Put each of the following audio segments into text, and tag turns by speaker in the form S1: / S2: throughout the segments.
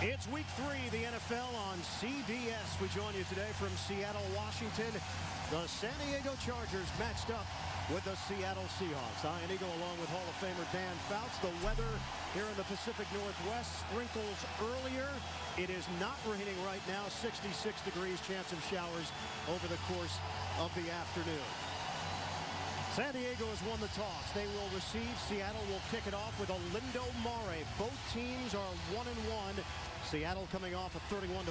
S1: It's week 3, the NFL on CBS. We join you today from Seattle, Washington. The San Diego Chargers matched up with the Seattle Seahawks. Ian Eagle along with Hall of Famer Dan Fouts. The weather here in the Pacific Northwest, sprinkles earlier. It is not raining right now, 66 degrees, chance of showers over the course of the afternoon. San Diego has won the toss. They will receive. Seattle will kick it off with a Lindo Mare. Both teams are 1-1. Seattle coming off a 31-14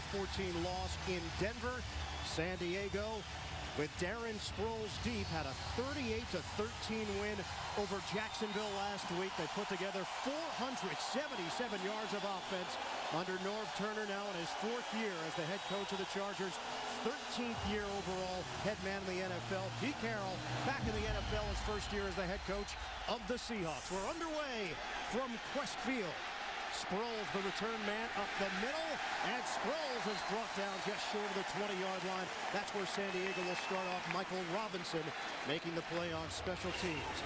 S1: loss in Denver. San Diego, with Darren Sproles deep, had a 38-13 win over Jacksonville last week. They put together 477 yards of offense under Norv Turner, now in his 4th year as the head coach of the Chargers. 13th year overall head man in the NFL. Pete Carroll back in the NFL, his 1st year as the head coach of the Seahawks. We're underway from Quest Field. Sproles, the return man, up the middle, and Sproles is brought down just short of the 20-yard line. That's where San Diego will start off. Michael Robinson making the play on special teams.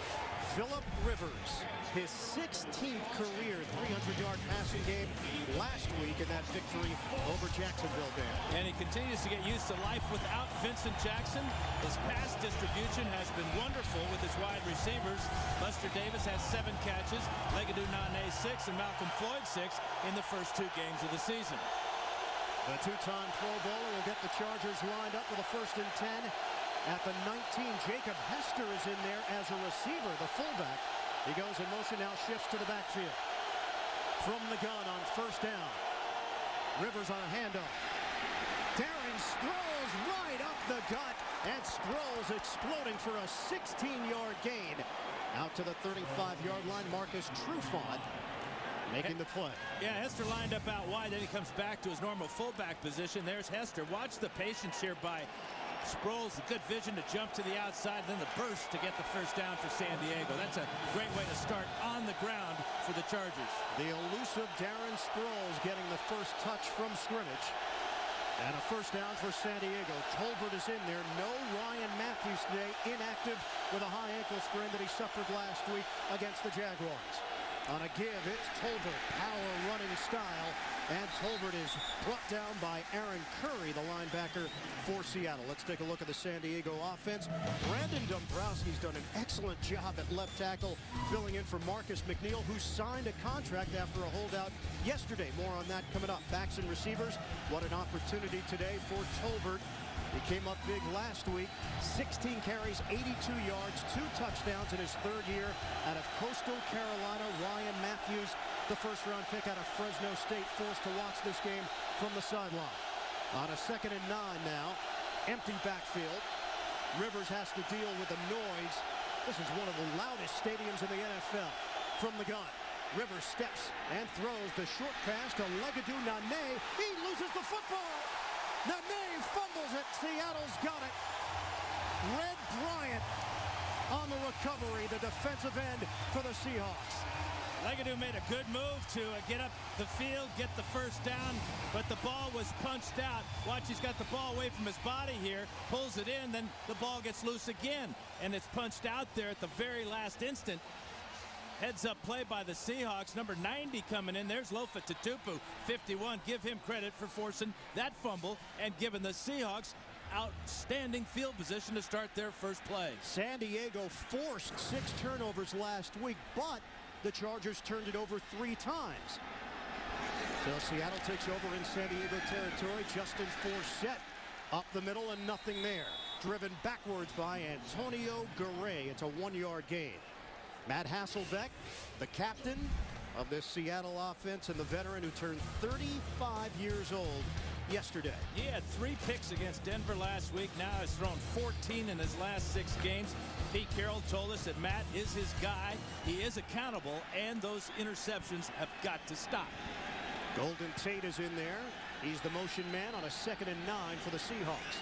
S1: Phillip Rivers, his 16th career 300-yard passing game last week in that victory over Jacksonville.
S2: And he continues to get used to life without Vincent Jackson. His pass distribution has been wonderful with his wide receivers. Lester Davis has 7 catches, Legadou Nane 6, and Malcolm Floyd 6 in the first 2 games of the season.
S1: The 2-time Pro Bowler will get the Chargers lined up with a 1st and 10. At the 19, Jacob Hester is in there as a receiver, the fullback. He goes in motion, now shifts to the backfield. From the gun on 1st down. Rivers on a handoff. Darren Sproles right up the gut, and Sproles exploding for a 16-yard gain. Out to the 35-yard line, Marcus Trufant making the play.
S2: Yeah, Hester lined up out wide, then he comes back to his normal fullback position. There's Hester. Watch the patience here by Sproles, the good vision to jump to the outside, then the burst to get the 1st down for San Diego. That's a great way to start on the ground for the Chargers.
S1: The elusive Darren Sproles getting the 1st touch from scrimmage. And a 1st down for San Diego. Tolbert is in there. No Ryan Matthews today, inactive with a high ankle sprain that he suffered last week against the Jaguars. On a give, it's Tolbert, power running style, and Tolbert is brought down by Aaron Curry, the linebacker for Seattle. Let's take a look at the San Diego offense. Brandon Dombrowski's done an excellent job at left tackle, filling in for Marcus McNeil, who signed a contract after a holdout yesterday. More on that coming up. Backs and receivers, what an opportunity today for Tolbert. He came up big last week. 16 carries, 82 yards, 2 touchdowns in his 3rd year out of Coastal Carolina. Ryan Matthews, the 1st-round pick out of Fresno State, forced to watch this game from the sideline. On a 2nd and 9 now, empty backfield. Rivers has to deal with the noise. This is one of the loudest stadiums in the NFL. From the gun, Rivers steps and throws the short pass to Legadou Nane. He loses the football. Nane fumbles it. Seattle's got it. Red Bryant on the recovery, the defensive end for the Seahawks.
S2: Legadou made a good move to get up the field, get the 1st down, but the ball was punched out. Watch, he's got the ball away from his body here, pulls it in, then the ball gets loose again, and it's punched out there at the very last instant. Heads-up play by the Seahawks. Number 90 coming in. There's Lofa Tatupu, 51. Give him credit for forcing that fumble and giving the Seahawks outstanding field position to start their 1st play.
S1: San Diego forced 6 turnovers last week, but the Chargers turned it over 3 times. So Seattle takes over in San Diego territory. Justin Forsett up the middle and nothing there. Driven backwards by Antonio Garay. It's a 1-yard gain. Matt Hasselbeck, the captain of this Seattle offense and the veteran who turned 35 years old yesterday.
S2: He had 3 picks against Denver last week. Now has thrown 14 in his last 6 games. Pete Carroll told us that Matt is his guy. He is accountable, and those interceptions have got to stop.
S1: Golden Tate is in there. He's the motion man on a 2nd and 9 for the Seahawks.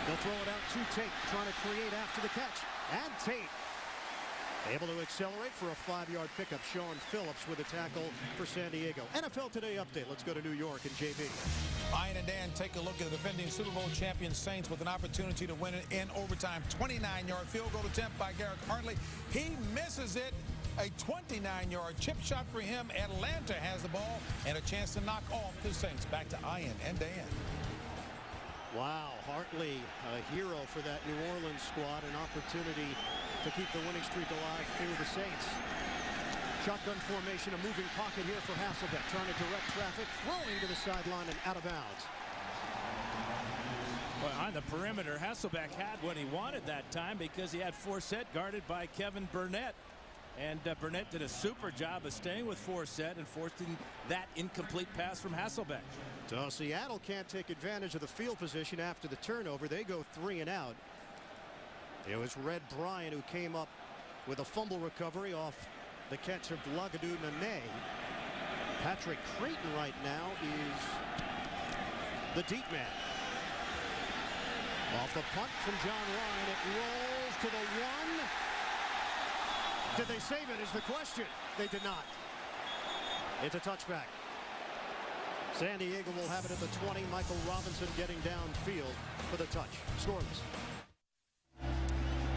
S1: They'll throw it out to Tate, trying to create after the catch. And Tate able to accelerate for a 5-yard pickup. Sean Phillips with a tackle for San Diego. NFL Today update. Let's go to New York and JB.
S3: Ian and Dan take a look at the defending Super Bowl champion Saints with an opportunity to win it in overtime. 29-yard field goal attempt by Garrett Hartley. He misses it. A 29-yard chip shot for him. Atlanta has the ball and a chance to knock off the Saints. Back to Ian and Dan.
S1: Wow, Hartley, a hero for that New Orleans squad, an opportunity to keep the winning streak alive through the Saints. Shotgun formation, a moving pocket here for Hasselbeck, trying to direct traffic, throwing to the sideline and out of bounds.
S2: Well, on the perimeter, Hasselbeck had what he wanted that time because he had Forsett guarded by Kevin Burnett. And Burnett did a super job of staying with Forsett and forcing that incomplete pass from Hasselbeck.
S1: So Seattle can't take advantage of the field position after the turnover. They go 3 and out. It was Red Bryant who came up with a fumble recovery off the catch of Lagadou Nene. Patrick Creighton right now is the deep man. Off the punt from John Ryan, it rolls to the 1. Did they save it is the question. They did not. It's a touchback. San Diego will have it at the 20. Michael Robinson getting downfield for the touch. Scoreless.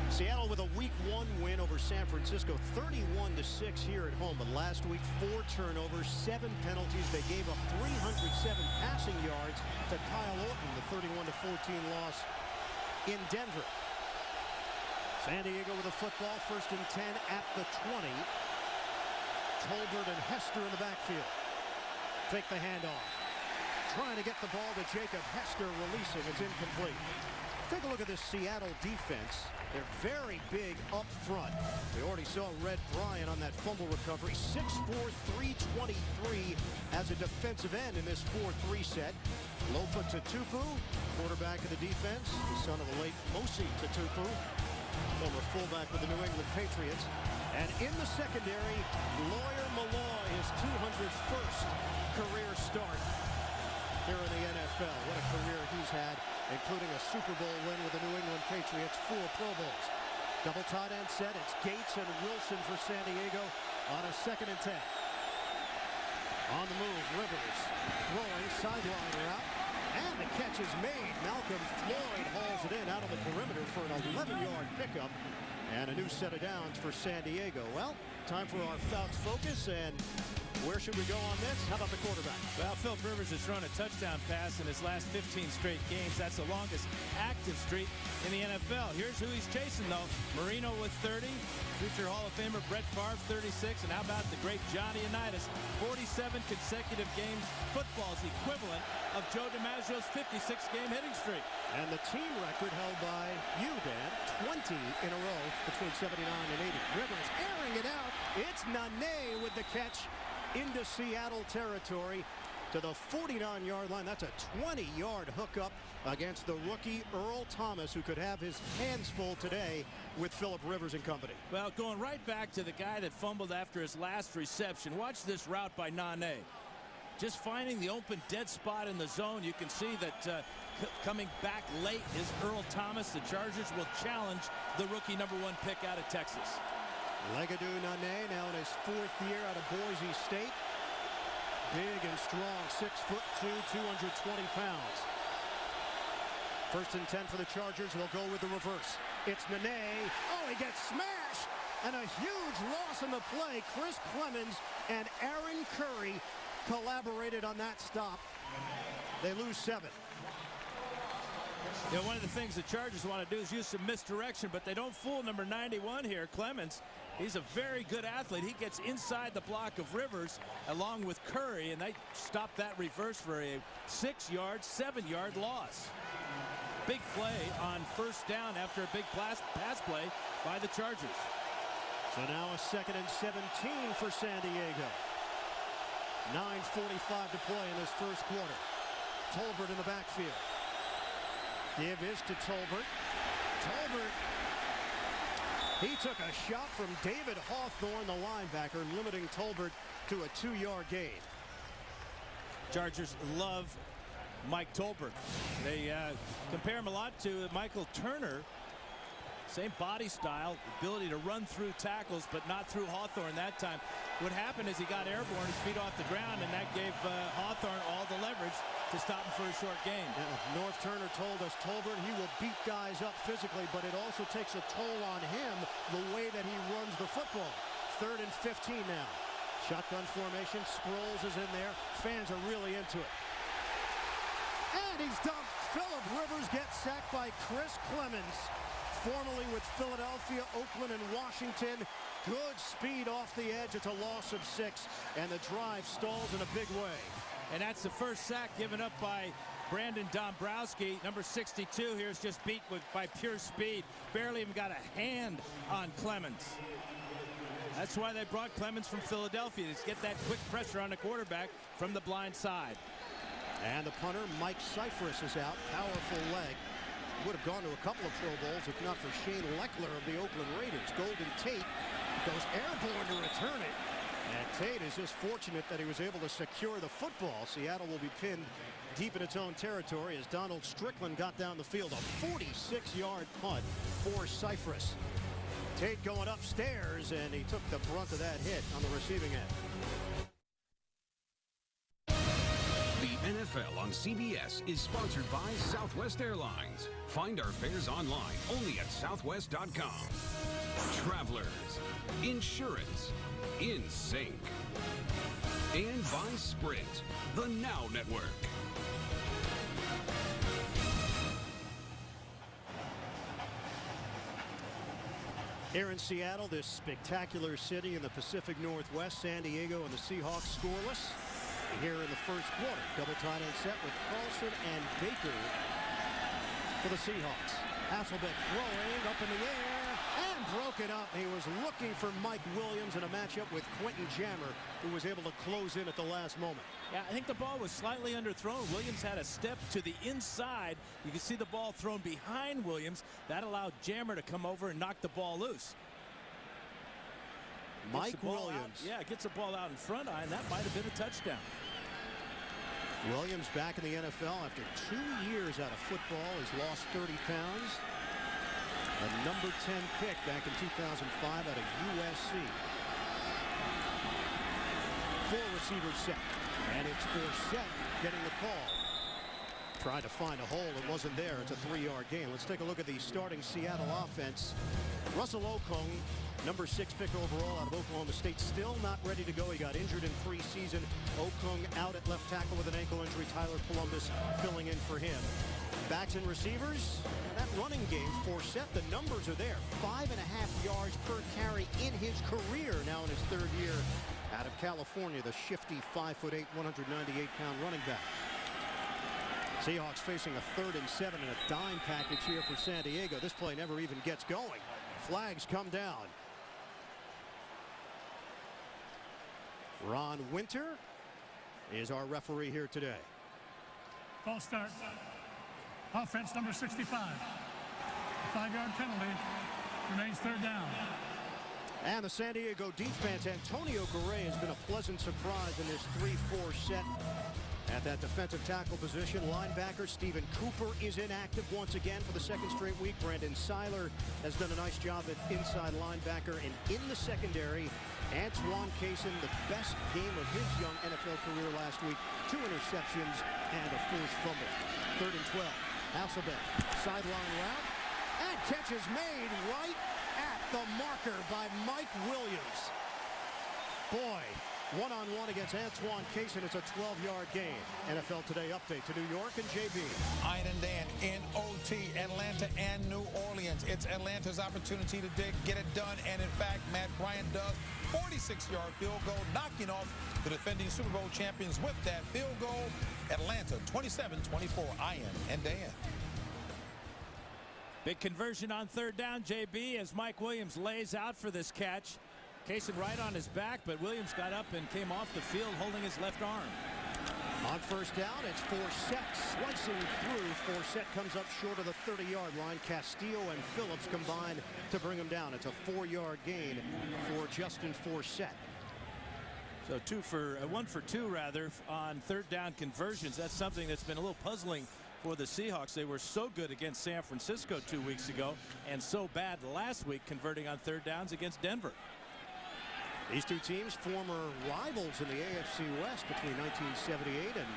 S1: Seattle with a week 1 win over San Francisco, 31-6 here at home. But last week, 4 turnovers, 7 penalties. They gave up 307 passing yards to Kyle Orton, the 31-14 loss in Denver. San Diego with a football, 1st and 10 at the 20. Tolbert and Hester in the backfield. Fake the handoff. Trying to get the ball to Jacob Hester, releasing. It's incomplete. Take a look at this Seattle defense. They're very big up front. We already saw Red Bryant on that fumble recovery. 6'4", 323 as a defensive end in this 4-3 set. Lofa Tatupu, quarterback of the defense, the son of a late Mosi Tatupu, former fullback with the New England Patriots. And in the secondary, Lawyer Malloy, his 201st career start here in the NFL. What a career he's had, including a Super Bowl win with the New England Patriots, 4 Pro Bowls. Double tight end set. It's Gates and Wilson for San Diego on a 2nd and 10. On the move, Rivers throwing sideline route. And the catch is made. Malcolm Floyd hauls it in out of the perimeter for an 11-yard pickup. And a new set of downs for San Diego. Well, time for our Fouts Focus. And where should we go on this? How about the quarterback?
S2: Well, Philip Rivers has thrown a touchdown pass in his last 15 straight games. That's the longest active streak in the NFL. Here's who he's chasing, though. Marino with 30. Future Hall of Famer Brett Favre, 36. And how about the great Johnny Unitas? 47 consecutive games. Football's equivalent of Joe DiMaggio's 56-game hitting streak.
S1: And the team record held by you, Dan, 20 in a row between 79 and 80. Rivers airing it out. It's Nene with the catch into Seattle territory to the 49-yard line. That's a 20-yard hookup against the rookie Earl Thomas, who could have his hands full today with Philip Rivers and company.
S2: Well, going right back to the guy that fumbled after his last reception. Watch this route by Nene. Just finding the open dead spot in the zone. You can see that coming back late is Earl Thomas. The Chargers will challenge the rookie #1 pick out of Texas.
S1: Lagadou Nene now in his 4th year out of Boise State. Big and strong, 6'2", 220 pounds. 1st and 10 for the Chargers. They'll go with the reverse. It's Nene. Oh, he gets smashed. And a huge loss in the play. Chris Clemens and Aaron Curry collaborated on that stop. They lose 7.
S2: You know, one of the things the Chargers want to do is use some misdirection, but they don't fool number 91 here, Clemens. He's a very good athlete. He gets inside the block of Rivers along with Curry, and they stop that reverse for a 6-yard, 7-yard loss. Big play on 1st down after a big pass play by the Chargers.
S1: So now a 2nd and 17 for San Diego. 9:45 to play in this 1st quarter. Tolbert in the backfield. Give is to Tolbert. Tolbert. He took a shot from David Hawthorne, the linebacker, limiting Tolbert to a 2-yard gain.
S2: Chargers love Mike Tolbert. They compare him a lot to Michael Turner. Same body style, ability to run through tackles, but not through Hawthorne that time. What happened is he got airborne, his feet off the ground, and that gave Hawthorne all the leverage to stop him for a short gain.
S1: Yeah, North Turner told us Tolbert, he will beat guys up physically, but it also takes a toll on him the way that he runs the football. 3rd and 15 now. Shotgun formation. Sproles is in there. Fans are really into it. And he's dumped. Phillip Rivers gets sacked by Chris Clemens, formerly with Philadelphia, Oakland, and Washington. Good speed off the edge. It's a loss of 6, and the drive stalls in a big way.
S2: And that's the first sack given up by Brandon Dombrowski. Number 62 here is just beat by pure speed. Barely even got a hand on Clemens. That's why they brought Clemens from Philadelphia, to get that quick pressure on the quarterback from the blind side.
S1: And the punter, Mike Cyphris, is out. Powerful leg. Would have gone to a couple of Pro Bowls if not for Shane Leckler of the Oakland Raiders. Golden Tate goes airborne to return it. And Tate is just fortunate that he was able to secure the football. Seattle will be pinned deep in its own territory as Donald Strickland got down the field. A 46-yard punt for Cyphris. Tate going upstairs, and he took the brunt of that hit on the receiving end.
S4: The NFL on CBS is sponsored by Southwest Airlines. Find our fares online only at southwest.com. Travelers, insurance, in sync. And by Sprint, the Now Network.
S1: Here in Seattle, this spectacular city in the Pacific Northwest, San Diego and the Seahawks scoreless. Here in the first quarter, double tight end set with Carlson and Baker for the Seahawks. Hasselbeck throwing up in the air and broken up. He was looking for Mike Williams in a matchup with Quentin Jammer, who was able to close in at the last moment.
S2: Yeah, I think the ball was slightly underthrown. Williams had a step to the inside. You can see the ball thrown behind Williams. That allowed Jammer to come over and knock the ball loose.
S1: Mike Williams.
S2: Gets the ball out in front eye, and that might have been a touchdown.
S1: Williams back in the NFL after 2 years out of football. He's lost 30 pounds. The number 10 pick back in 2005 out of USC. 4 receivers set. And it's Forsett getting the call. Tried to find a hole. It wasn't there. It's a 3-yard gain. Let's take a look at the starting Seattle offense. Russell Okung, number 6 pick overall out of Oklahoma State, still not ready to go. He got injured in preseason. Okung out at left tackle with an ankle injury. Tyler Columbus filling in for him. Backs and receivers. That running game, Forsett, the numbers are there. 5.5 yards per carry in his career, now in his 3rd year out of California. The shifty 5'8", 198-pound running back. Seahawks facing a 3rd and 7 and a dime package here for San Diego. This play never even gets going. Flags come down. Ron Winter is our referee here today.
S5: False start. Offense number 65. 5-yard penalty. Remains 3rd down.
S1: And the San Diego defense, Antonio Garay, has been a pleasant surprise in this 3-4 set. At that defensive tackle position, linebacker Stephen Cooper is inactive once again for the 2nd straight week. Brandon Seiler has done a nice job at inside linebacker. And in the secondary, Antoine Cason, the best game of his young NFL career last week. 2 interceptions and a forced fumble. 3rd and 12. Hasselbeck, sideline route, and catch is made right at the marker by Mike Williams. Boy, one-on-one against Antoine Cason. It's a 12-yard gain. NFL Today update to New York and JB.
S3: Ian and Dan in OT, Atlanta and New Orleans. It's Atlanta's opportunity to get it done. And in fact, Matt Bryant does. 46-yard field goal, knocking off the defending Super Bowl champions with that field goal. Atlanta 27-24. Ian and Dan.
S2: Big conversion on 3rd down, JB, as Mike Williams lays out for this catch. Cason right on his back, but Williams got up and came off the field holding his left arm.
S1: On 1st down, it's Forsett slicing through. Forsett comes up short of the 30-yard line. Castillo and Phillips combine to bring him down. It's a 4-yard gain for Justin Forsett.
S2: So 1 for 2 rather on 3rd down conversions. That's something that's been a little puzzling for the Seahawks. They were so good against San Francisco 2 weeks ago and so bad last week converting on 3rd downs against Denver.
S1: These two teams, former rivals in the AFC West between 1978 and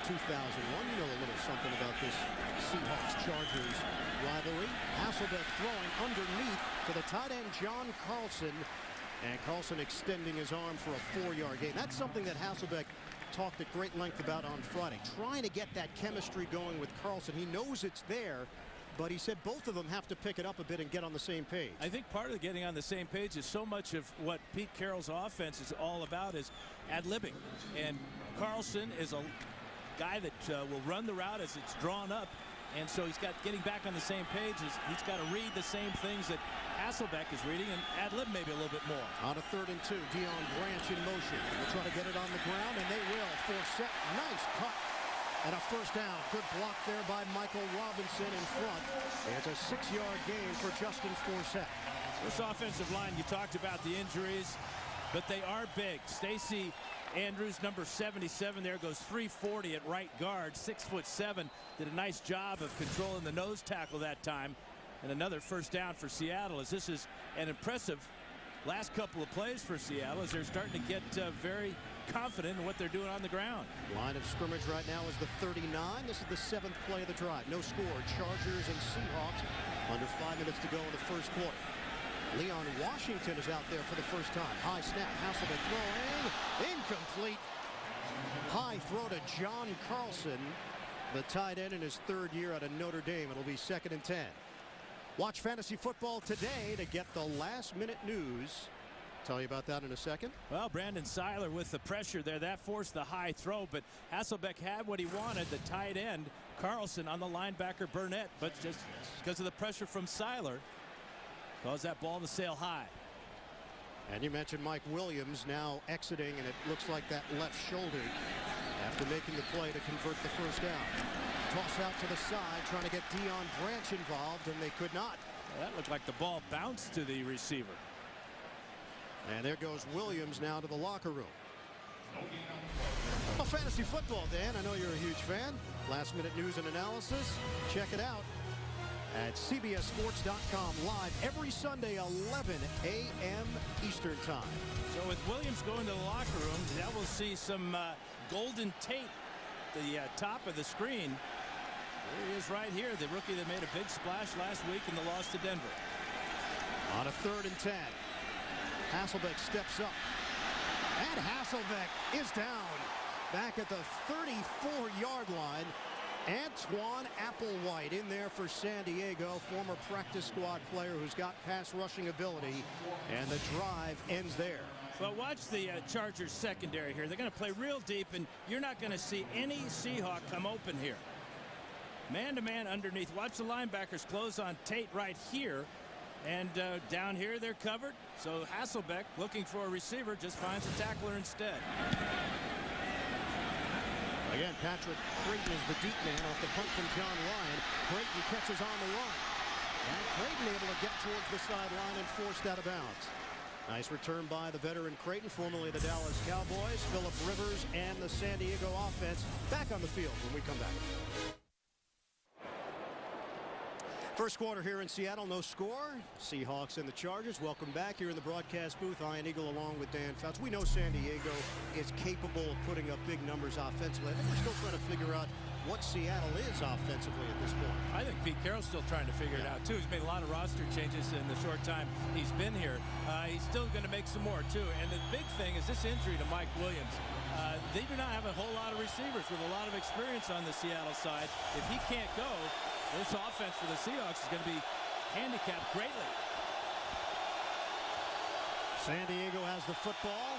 S1: 2001. You know a little something about this Seahawks-Chargers rivalry. Hasselbeck throwing underneath to the tight end John Carlson. And Carlson extending his arm for a 4-yard gain. That's something that Hasselbeck talked at great length about on Friday. Trying to get that chemistry going with Carlson. He knows it's there, but he said both of them have to pick it up a bit and get on the same page.
S2: I think part of getting on the same page is so much of what Pete Carroll's offense is all about is ad-libbing. And Carlson is a guy that will run the route as it's drawn up. And so he's got getting back on the same page. He's got to read the same things that Hasselbeck is reading and ad-lib maybe a little bit more.
S1: On a 3rd and 2, Deion Branch in motion. We'll try to get it on the ground, and they will. Forsett, nice cut. And a first down. Good block there by Michael Robinson in front. It's a 6-yard gain for Justin Forsett.
S2: This offensive line, you talked about the injuries, but they are big. Stacy Andrews, number 77 there, goes 340 at right guard, 6'7", did a nice job of controlling the nose tackle that time. And another first down for Seattle, as this is an impressive last couple of plays for Seattle as they're starting to get very confident in what they're doing on the ground.
S1: Line of scrimmage right now is the 39. This is the 7th play of the drive. No score. Chargers and Seahawks under 5 minutes to go in the first quarter. Leon Washington is out there for the first time. High snap. Hasselbeck throwing. Incomplete. High throw to John Carlson, the tight end in his 3rd year out of Notre Dame. It'll be 2nd and 10. Watch Fantasy Football today to get the last-minute news. Tell you about that in a second.
S2: Well, Brandon Seiler with the pressure there. That forced the high throw, but Hasselbeck had what he wanted, the tight end, Carlson, on the linebacker, Burnett. But just because of the pressure from Seiler, caused that ball to sail high.
S1: And you mentioned Mike Williams now exiting, and it looks like that left shoulder after making the play to convert the first down. Toss out to the side, trying to get Deion Branch involved, and they could not.
S2: Well, that looked like the ball bounced to the receiver.
S1: And there goes Williams now to the locker room. Well, fantasy football, Dan. I know you're a huge fan. Last-minute news and analysis. Check it out at CBSSports.com live every Sunday, 11 a.m. Eastern Time.
S2: So with Williams going to the locker room, now we'll see some Golden Tate, the top of the screen. There he is right here, the rookie that made a big splash last week in the loss to Denver.
S1: On a 3rd and 10, Hasselbeck steps up. And Hasselbeck is down back at the 34-yard line. Antoine Applewhite in there for San Diego, former practice squad player who's got pass rushing ability, and the drive ends there.
S2: Well, watch the Chargers secondary here. They're going to play real deep, and you're not going to see any Seahawk come open here. Man-to-man underneath. Watch the linebackers close on Tate right here, and down here they're covered. So Hasselbeck, looking for a receiver, just finds a tackler instead.
S1: Again, Patrick Creighton is the deep man off the punt from John Ryan. Creighton catches on the run. And Creighton able to get towards the sideline and forced out of bounds. Nice return by the veteran Creighton, formerly the Dallas Cowboys. Phillip Rivers and the San Diego offense back on the field when we come back. First quarter here in Seattle, no score. Seahawks and the Chargers. Welcome back here in the broadcast booth. Ian Eagle along with Dan Fouts. We know San Diego is capable of putting up big numbers offensively. I think we're still trying to figure out what Seattle is offensively at this point.
S2: I think Pete Carroll's still trying to figure it out, too. He's made a lot of roster changes in the short time he's been here. He's still going to make some more, too. And the big thing is this injury to Mike Williams. They do not have a whole lot of receivers with a lot of experience on the Seattle side. If he can't go, this offense for the Seahawks is going to be handicapped greatly.
S1: San Diego has the football.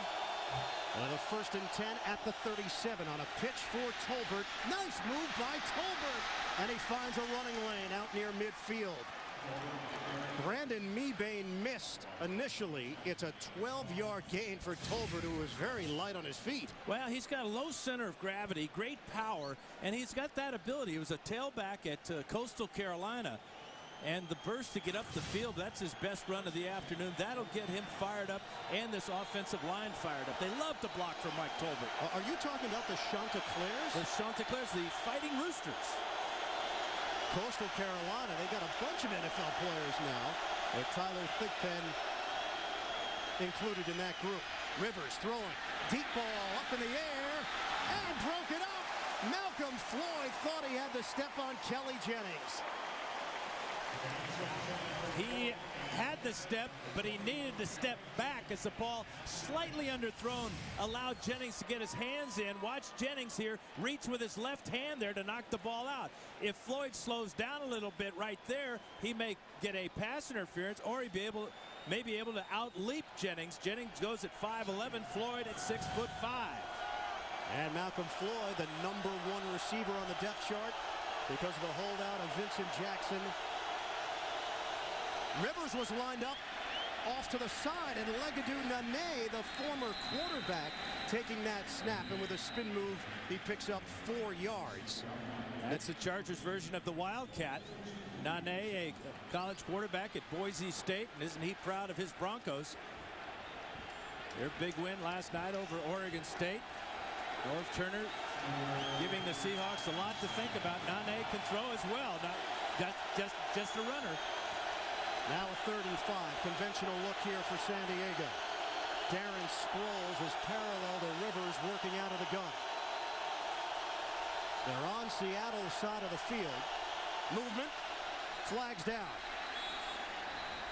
S1: With a 1st and 10 at the 37 on a pitch for Tolbert. Nice move by Tolbert. And he finds a running lane out near midfield. Brandon Mebane missed initially. It's a 12-yard gain for Tolbert, who was very light on his feet.
S2: Well, he's got a low center of gravity, great power, and he's got that ability. He was a tailback at Coastal Carolina. And the burst to get up the field, that's his best run of the afternoon. That'll get him fired up and this offensive line fired up. They love to block for Mike Tolbert.
S1: Are you talking about the Chanticleers?
S2: The Chanticleers, the Fighting Roosters.
S1: Coastal Carolina, they got a bunch of NFL players now, with Tyler Thigpen included in that group. Rivers throwing, deep ball up in the air, and broke it up. Malcolm Floyd thought he had to step on Kelly Jennings.
S2: He had the step, but he needed to step back as the ball slightly underthrown allowed Jennings to get his hands in. Watch Jennings here reach with his left hand there to knock the ball out. If Floyd slows down a little bit right there, he may get a pass interference, or he'd may be able to outleap Jennings. Jennings goes at 5'11", Floyd at 6'5".
S1: And Malcolm Floyd, the #1 receiver on the depth chart because of the holdout of Vincent Jackson. Rivers was lined up off to the side, and Legadou Nane, the former quarterback, taking that snap, and with a spin move, he picks up 4 yards.
S2: That's the Chargers version of the Wildcat. Nane, a college quarterback at Boise State, and isn't he proud of his Broncos? Their big win last night over Oregon State. Norv Turner giving the Seahawks a lot to think about. Nane can throw as well, not just a runner.
S1: Now a 3rd and 5. Conventional look here for San Diego. Darren Sproles is parallel to Rivers working out of the gun. They're on Seattle's side of the field. Movement. Flags down.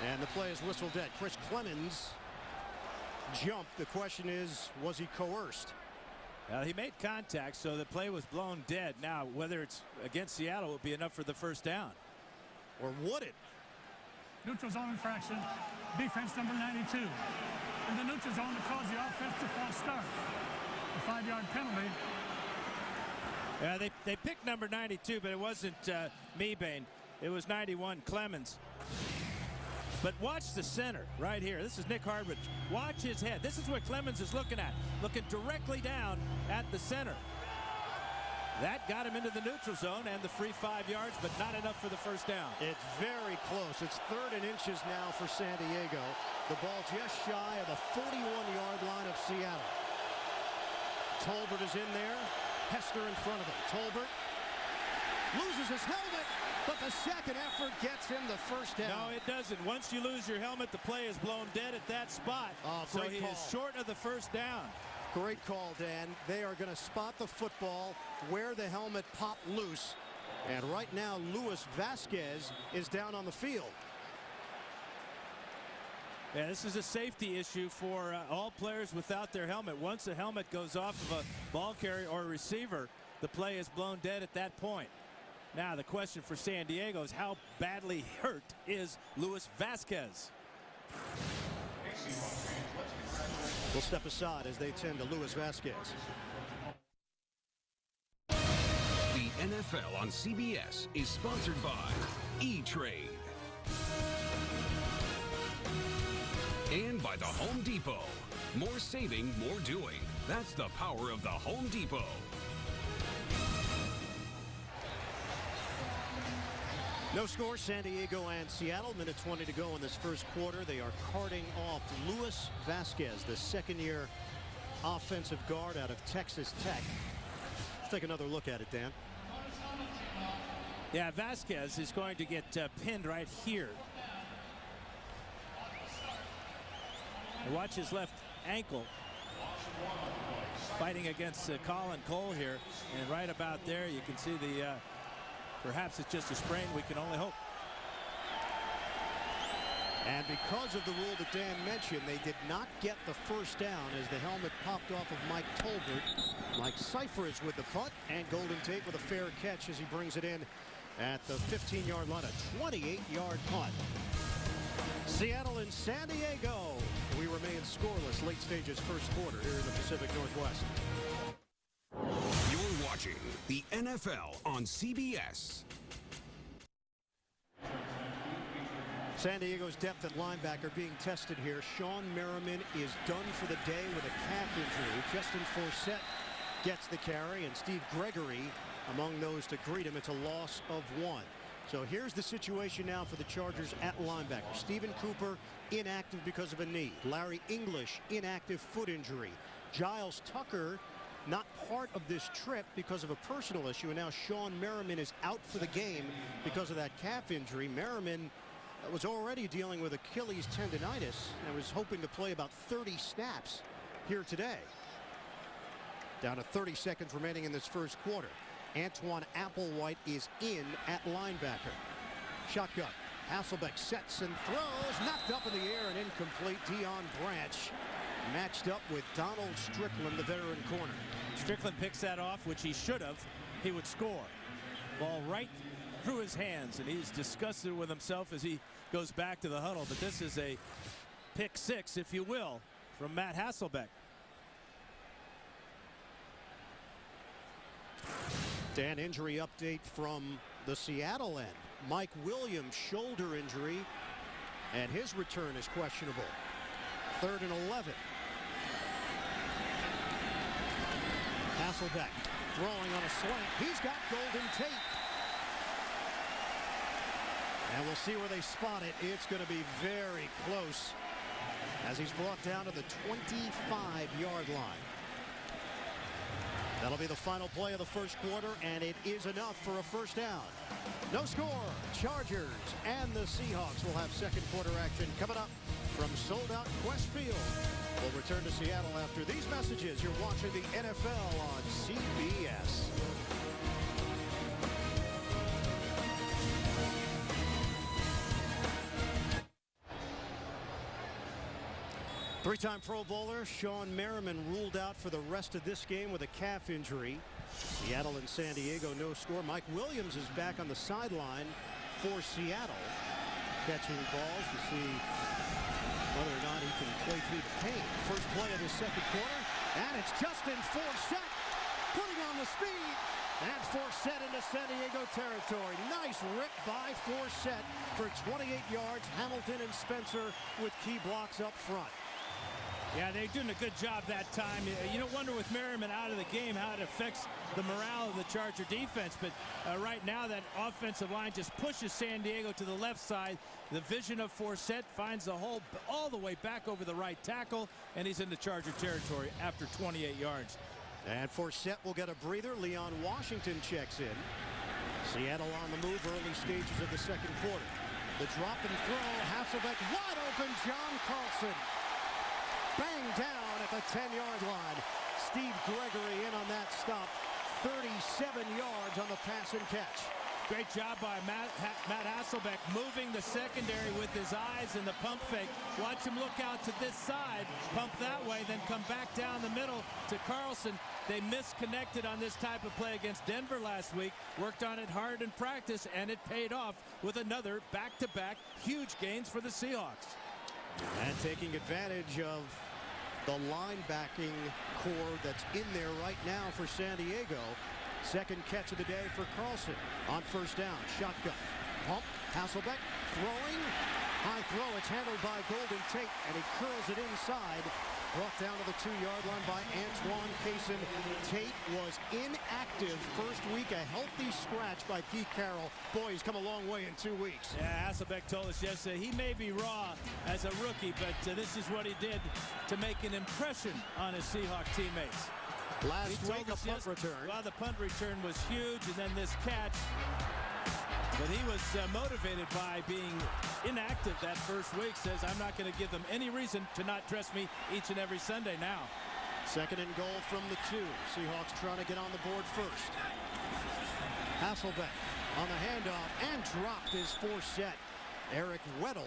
S1: And the play is whistled dead. Chris Clemens jumped. The question is, was he coerced?
S2: He made contact, so the play was blown dead. Now, whether it's against Seattle, it would be enough for the first down.
S1: Or would it?
S5: Neutral zone infraction, defense number 92. In the neutral zone to cause the offense to false start. A 5-yard penalty.
S2: They picked number 92, but it wasn't Mebane. It was 91, Clemens. But watch the center right here. This is Nick Hardwick. Watch his head. This is what Clemens is looking at. Looking directly down at the center. That got him into the neutral zone and the free 5 yards, but not enough for the first down.
S1: It's very close. It's 3rd and inches now for San Diego. The ball just shy of the 41-yard line of Seattle. Tolbert is in there. Hester in front of him. Tolbert loses his helmet, but the second effort gets him the first down.
S2: No, it doesn't. Once you lose your helmet, the play is blown dead at that spot. So he is short of the first down.
S1: Great call, Dan. They are going to spot the football where the helmet popped loose. And right now, Luis Vasquez is down on the field.
S2: Yeah, this is a safety issue for all players without their helmet. Once a helmet goes off of a ball carrier or a receiver, the play is blown dead at that point. Now, the question for San Diego is how badly hurt is Luis Vasquez?
S1: We'll step aside as they tend to Luis Vasquez.
S4: The NFL on CBS is sponsored by E-Trade. And by the Home Depot. More saving, more doing. That's the power of the Home Depot.
S1: No score, San Diego and Seattle. Minute 20 to go in this first quarter. They are carting off Luis Vasquez, the second-year offensive guard out of Texas Tech. Let's take another look at it, Dan.
S2: Yeah, Vasquez is going to get pinned right here. And watch his left ankle fighting against Colin Cole here. And right about there, you can see the perhaps it's just a sprain. We can only hope.
S1: And because of the rule that Dan mentioned, they did not get the first down as the helmet popped off of Mike Tolbert. Mike Cypher is with the punt, and Golden Tate with a fair catch as he brings it in at the 15-yard line, a 28-yard punt. Seattle and San Diego. We remain scoreless late stages first quarter here in the Pacific Northwest.
S4: You're watching the NFL on CBS.
S1: San Diego's depth at linebacker being tested here. Sean Merriman is done for the day with a calf injury. Justin Forsett gets the carry, and Steve Gregory among those to greet him. It's a loss of 1. So here's the situation now for the Chargers at linebacker. Stephen Cooper inactive because of a knee. Larry English inactive foot injury. Giles Tucker not part of this trip because of a personal issue, and now Sean Merriman is out for the game because of that calf injury. Merriman was already dealing with Achilles tendonitis and was hoping to play about 30 snaps here today. Down to 30 seconds remaining in this first quarter. Antoine Applewhite is in at linebacker. Shotgun. Hasselbeck sets and throws. Knocked up in the air and incomplete. Deion Branch matched up with Donald Strickland, the veteran corner.
S2: Strickland picks that off, which he should have. He would score. Ball right through his hands, and he's disgusted with himself as he goes back to the huddle. But this is a pick six, if you will, from Matt Hasselbeck.
S1: Dan, injury update from the Seattle end. Mike Williams, shoulder injury, and his return is questionable. 3rd and 11. Hasselbeck throwing on a slant. He's got Golden Tate. And we'll see where they spot it. It's going to be very close as he's brought down to the 25-yard line. That'll be the final play of the first quarter, and it is enough for a first down. No score. Chargers and the Seahawks will have second quarter action coming up from sold-out Quest Field. We'll return to Seattle after these messages. You're watching the NFL on CBS. Three-time Pro Bowler Sean Merriman ruled out for the rest of this game with a calf injury. Seattle and San Diego, no score. Mike Williams is back on the sideline for Seattle, catching balls to see whether or not he can play through the pain. First play of the second quarter, and it's Justin Forsett putting on the speed. And Forsett into San Diego territory. Nice rip by Forsett for 28 yards. Hamilton and Spencer with key blocks up front.
S2: Yeah, they're doing a good job that time. You don't wonder with Merriman out of the game how it affects the morale of the Charger defense. But right now that offensive line just pushes San Diego to the left side. The vision of Forsett finds the hole all the way back over the right tackle, and he's into Charger territory after 28 yards.
S1: And Forsett will get a breather. Leon Washington checks in. Seattle on the move early stages of the second quarter. The drop and throw. Hasselbeck wide open. John Carlson. Bang down at the 10-yard line. Steve Gregory in on that stop. 37 yards on the pass and catch.
S2: Great job by Matt Hasselbeck moving the secondary with his eyes and the pump fake. Watch him look out to this side, pump that way, then come back down the middle to Carlson. They misconnected on this type of play against Denver last week. Worked on it hard in practice, and it paid off with another back-to-back huge gains for the Seahawks.
S1: And taking advantage of the linebacking core that's in there right now for San Diego. Second catch of the day for Carlson on first down. Shotgun. Pump. Hasselbeck throwing. High throw. It's handled by Golden Tate, and he curls it inside. Brought down to the 2-yard line by Antoine Cason. Tate was inactive first week. A healthy scratch by Pete Carroll. Boy, he's come a long way in 2 weeks.
S2: Yeah, Hasselbeck told us yesterday he may be raw as a rookie, but this is what he did to make an impression on his Seahawk teammates.
S1: Last week, a punt return.
S2: Well, the punt return was huge, and then this catch. But he was motivated by being inactive that first week. Says, I'm not going to give them any reason to not dress me each and every Sunday now.
S1: Second and goal from the 2. Seahawks trying to get on the board first. Hasselbeck on the handoff and dropped his Forsett. Eric Weddle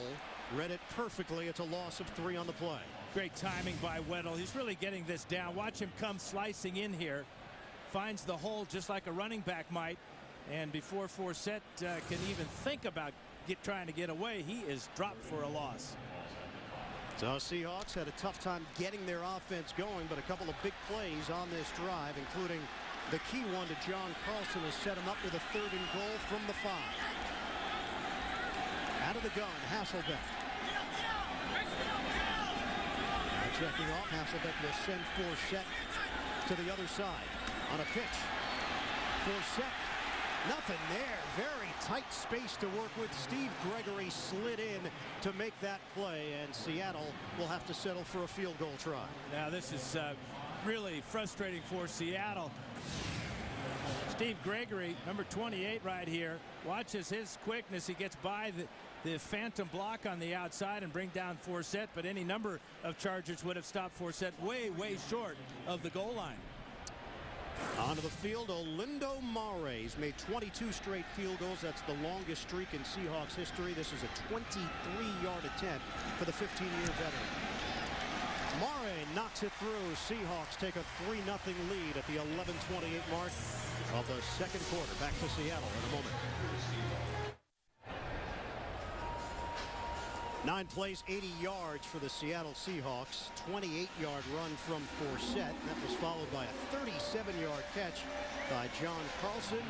S1: read it perfectly. It's a loss of 3 on the play.
S2: Great timing by Weddle. He's really getting this down. Watch him come slicing in here. Finds the hole just like a running back might. And before Forsett can even think about trying to get away, he is dropped for a loss.
S1: So Seahawks had a tough time getting their offense going, but a couple of big plays on this drive, including the key one to John Carlson, has set him up with a 3rd and goal from the 5. Out of the gun, Hasselbeck. Checking off, Hasselbeck will send Forsett to the other side on a pitch. Forsett, nothing there. Very tight space to work with. Steve Gregory slid in to make that play, and Seattle will have to settle for a field goal try.
S2: Now this is really frustrating for Seattle. Steve Gregory, number 28 right here, watches his quickness. He gets by the phantom block on the outside and bring down Forsett, but any number of Chargers would have stopped Forsett way short of the goal line.
S1: On Onto the field, Olindo Mare. He's made 22 straight field goals. That's the longest streak in Seahawks history. This is a 23-yard attempt for the 15-year veteran. Mare knocks it through. Seahawks take a 3-0 lead at the 11:28 mark of the second quarter. Back to Seattle in a moment. 9 plays, 80 yards for the Seattle Seahawks. 28-yard run from Forsett. That was followed by a 37-yard catch by John Carlson.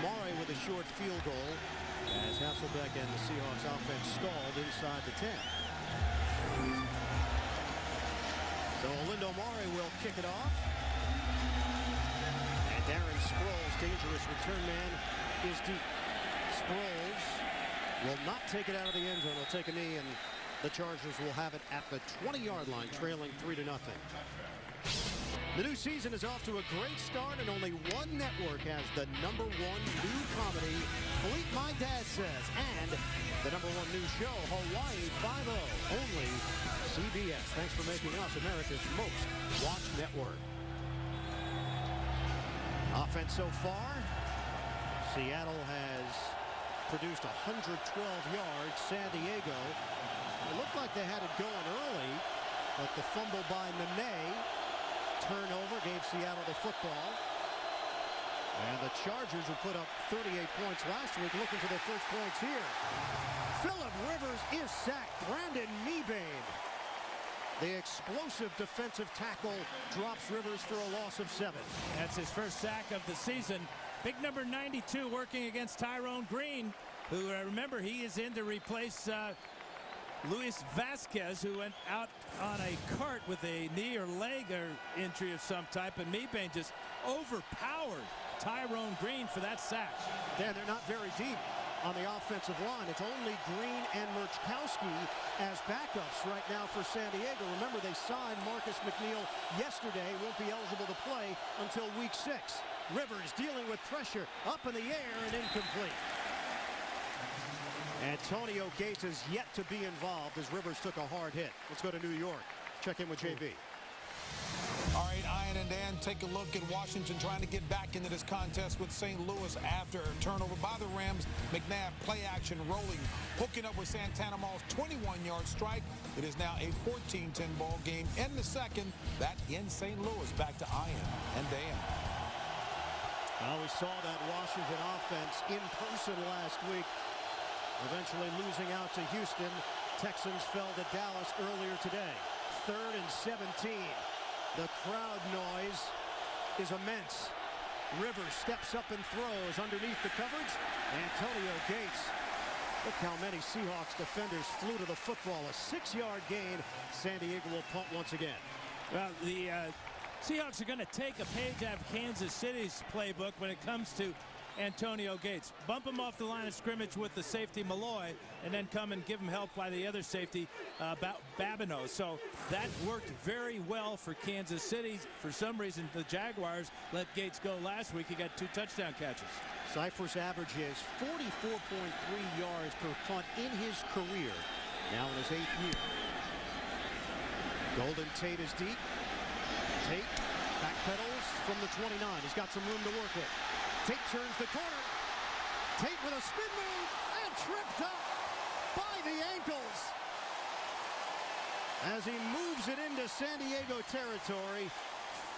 S1: Mare with a short field goal as Hasselbeck and the Seahawks offense stalled inside the 10. So Olindo Mare will kick it off. And Darren Sproles, dangerous return man, is deep. Sproles will not take it out of the end zone. He'll take a knee, and the Chargers will have it at the 20-yard line, trailing 3-0. The new season is off to a great start, and only one network has the #1 new comedy, Bleep My Dad Says, and the #1 new show, Hawaii Five-0, only CBS. Thanks for making us America's most watched network. Offense so far, Seattle has produced 112 yards. San Diego, it looked like they had it going early, but the fumble by Nene, turnover, gave Seattle the football. And the Chargers, who put up 38 points last week, looking for their first points here. Phillip Rivers is sacked. Brandon Mebane, the explosive defensive tackle, drops Rivers for a loss of 7.
S2: That's his first sack of the season. Big number 92 working against Tyrone Green, who, remember, he is in to replace Luis Vasquez, who went out on a cart with a knee or leg or injury of some type, and Mebane just overpowered Tyrone Green for that sack.
S1: Dan, they're not very deep on the offensive line. It's only Green and Murchkowski as backups right now for San Diego. Remember, they signed Marcus McNeil yesterday. Won't be eligible to play until week 6. Rivers dealing with pressure, up in the air and incomplete. Antonio Gates is yet to be involved as Rivers took a hard hit. Let's go to New York. Check in with JB.
S3: All right, Ian and Dan, take a look at Washington trying to get back into this contest with St. Louis after a turnover by the Rams. McNabb, play action, rolling, hooking up with Santana Moss, 21-yard strike. It is now a 14-10 ball game in the second. That in St. Louis. Back to Ian and Dan.
S1: Well, we saw that Washington offense in person last week, eventually losing out to Houston. Texans fell to Dallas earlier today. 3rd and 17. The crowd noise is immense. Rivers steps up and throws underneath the coverage. Antonio Gates. Look how many Seahawks defenders flew to the football. A 6-yard gain. San Diego will punt once again.
S2: Well, the Seahawks are going to take a page out of Kansas City's playbook when it comes to Antonio Gates. Bump him off the line of scrimmage with the safety Malloy, and then come and give him help by the other safety, Babineau. So that worked very well for Kansas City. For some reason, the Jaguars let Gates go last week. He got 2 touchdown catches.
S1: Cypher's average is 44.3 yards per punt in his career, now in his 8th year. Golden Tate is deep. Tate backpedals from the 29. He's got some room to work with. Tate turns the corner. Tate with a spin move and tripped up by the ankles. As he moves it into San Diego territory,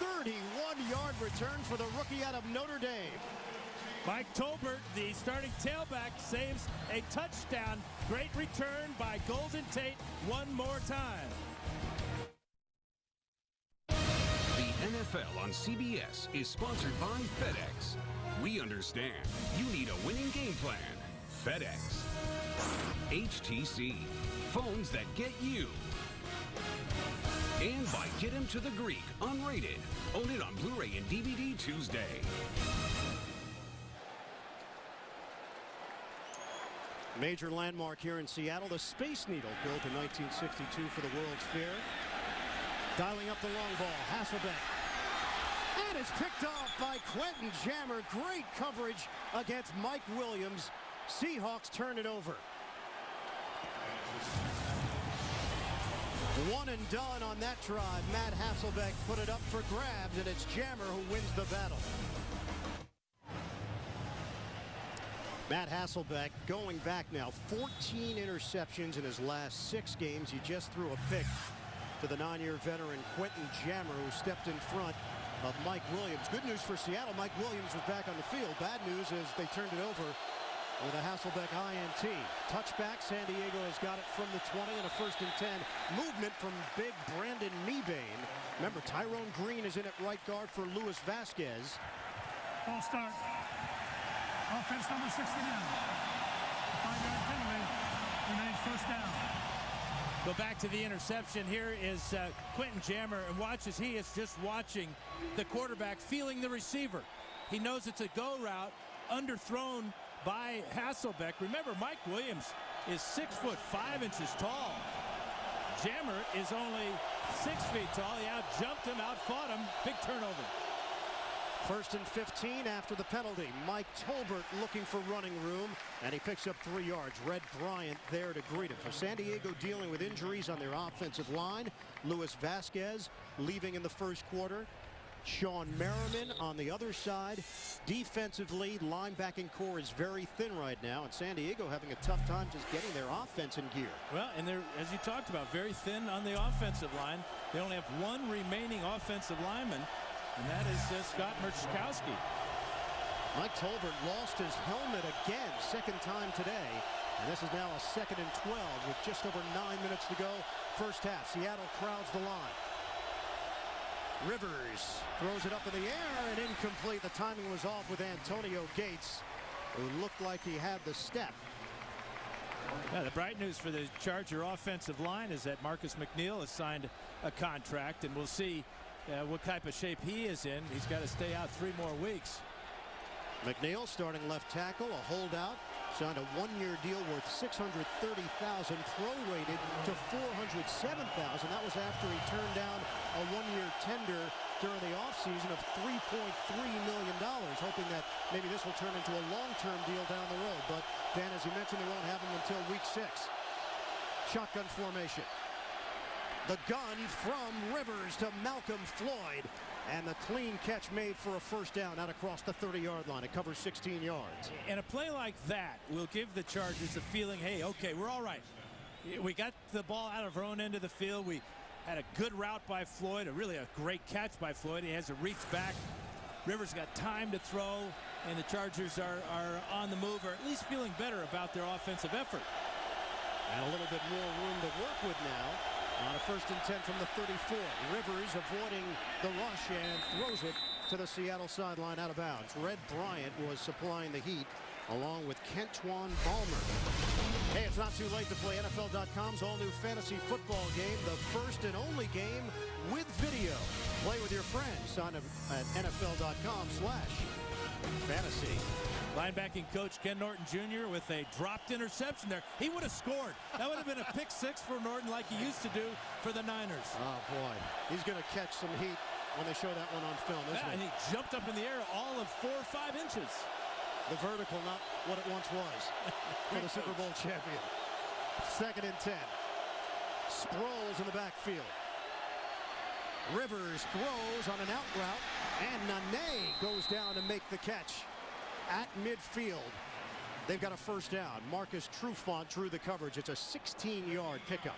S1: 31-yard return for the rookie out of Notre Dame.
S2: Mike Tolbert, the starting tailback, saves a touchdown. Great return by Golden Tate one more time.
S4: The NFL on CBS is sponsored by FedEx. We understand you need a winning game plan. FedEx. HTC. Phones that get you. And by Get Him to the Greek, unrated. Own it on Blu-ray and DVD Tuesday.
S1: Major landmark here in Seattle, the Space Needle, built in 1962 for the World's Fair. Dialing up the long ball, Hasselbeck. And it's picked off by Quentin Jammer. Great coverage against Mike Williams. Seahawks turn it over. One and done on that drive. Matt Hasselbeck put it up for grabs, and it's Jammer who wins the battle. Matt Hasselbeck going back now 14 interceptions in his last 6 games. He just threw a pick to the 9-year veteran Quentin Jammer, who stepped in front of Mike Williams. Good news for Seattle. Mike Williams was back on the field. Bad news is they turned it over with a Hasselbeck INT. Touchback. San Diego has got it from the 20 and a 1st and 10. Movement from big Brandon Mebane. Remember, Tyrone Green is in at right guard for Luis Vasquez.
S5: False start. Offense number 69. 5-yard penalty. Remains 1st down.
S2: Go back to the interception. Here is Quentin Jammer, and watch as he is just watching the quarterback feeling the receiver. He knows it's a go route, underthrown by Hasselbeck. Remember, Mike Williams is 6'5" tall. Jammer is only 6 feet tall. He out-jumped him, out-fought him. Big turnover.
S1: 1st and 15 after the penalty. Mike Tolbert looking for running room, and he picks up 3 yards. Red Bryant there to greet him. For San Diego dealing with injuries on their offensive line. Luis Vasquez leaving in the 1st quarter. Sean Merriman on the other side. Defensively, linebacking core is very thin right now, and San Diego having a tough time just getting their offense in gear.
S2: Well, and they're, as you talked about, very thin on the offensive line. They only have 1 remaining offensive lineman, and that is Scott Merchkowski.
S1: Mike Tolbert lost his helmet again, 2nd time today. And this is now a 2nd and 12 with just over 9 minutes to go. 1st half. Seattle crowds the line. Rivers throws it up in the air and incomplete. The timing was off with Antonio Gates, who looked like he had the step.
S2: Yeah, the bright news for the Charger offensive line is that Marcus McNeil has signed a contract, and we'll see what type of shape he is in. He's got to stay out 3 more weeks.
S1: McNeil starting left tackle, a holdout, signed a 1-year deal worth $630,000, prorated to $407,000. That was after he turned down a 1-year tender during the offseason of $3.3 million, hoping that maybe this will turn into a long-term deal down the road. But Dan, as you mentioned, they won't have him until week 6. Shotgun formation. The gun from Rivers to Malcolm Floyd. And the clean catch made for a 1st down out across the 30-yard line. It covers 16 yards.
S2: And a play like that will give the Chargers the feeling, hey, okay, we're all right. We got the ball out of our own end of the field. We had a good route by Floyd, really a great catch by Floyd. He has to reach back. Rivers got time to throw, and the Chargers are on the move, or at least feeling better about their offensive effort.
S1: And a little bit more room to work with now. On a 1st and 10 from the 34. Rivers avoiding the rush and throws it to the Seattle sideline out of bounds. Red Bryant was supplying the heat along with Kentwan Balmer. Hey, it's not too late to play NFL.com's all-new fantasy football game, the first and only game with video. Play with your friends. Sign up at NFL.com/fantasy.
S2: Linebacking coach Ken Norton Jr. with a dropped interception there. He would have scored. That would have been a pick 6 for Norton like he used to do for the Niners.
S1: Oh, boy. He's going to catch some heat when they show that one on film, isn't
S2: and
S1: he?
S2: he jumped up in the air all of 4 or 5 inches.
S1: The vertical, not what it once was for the Super Bowl champion. 2nd and 10. Sproles in the backfield. Rivers throws on an out route, and Nene goes down to make the catch. At midfield, they've got a 1st down. Marcus Trufant drew the coverage. It's a 16-yard pickup.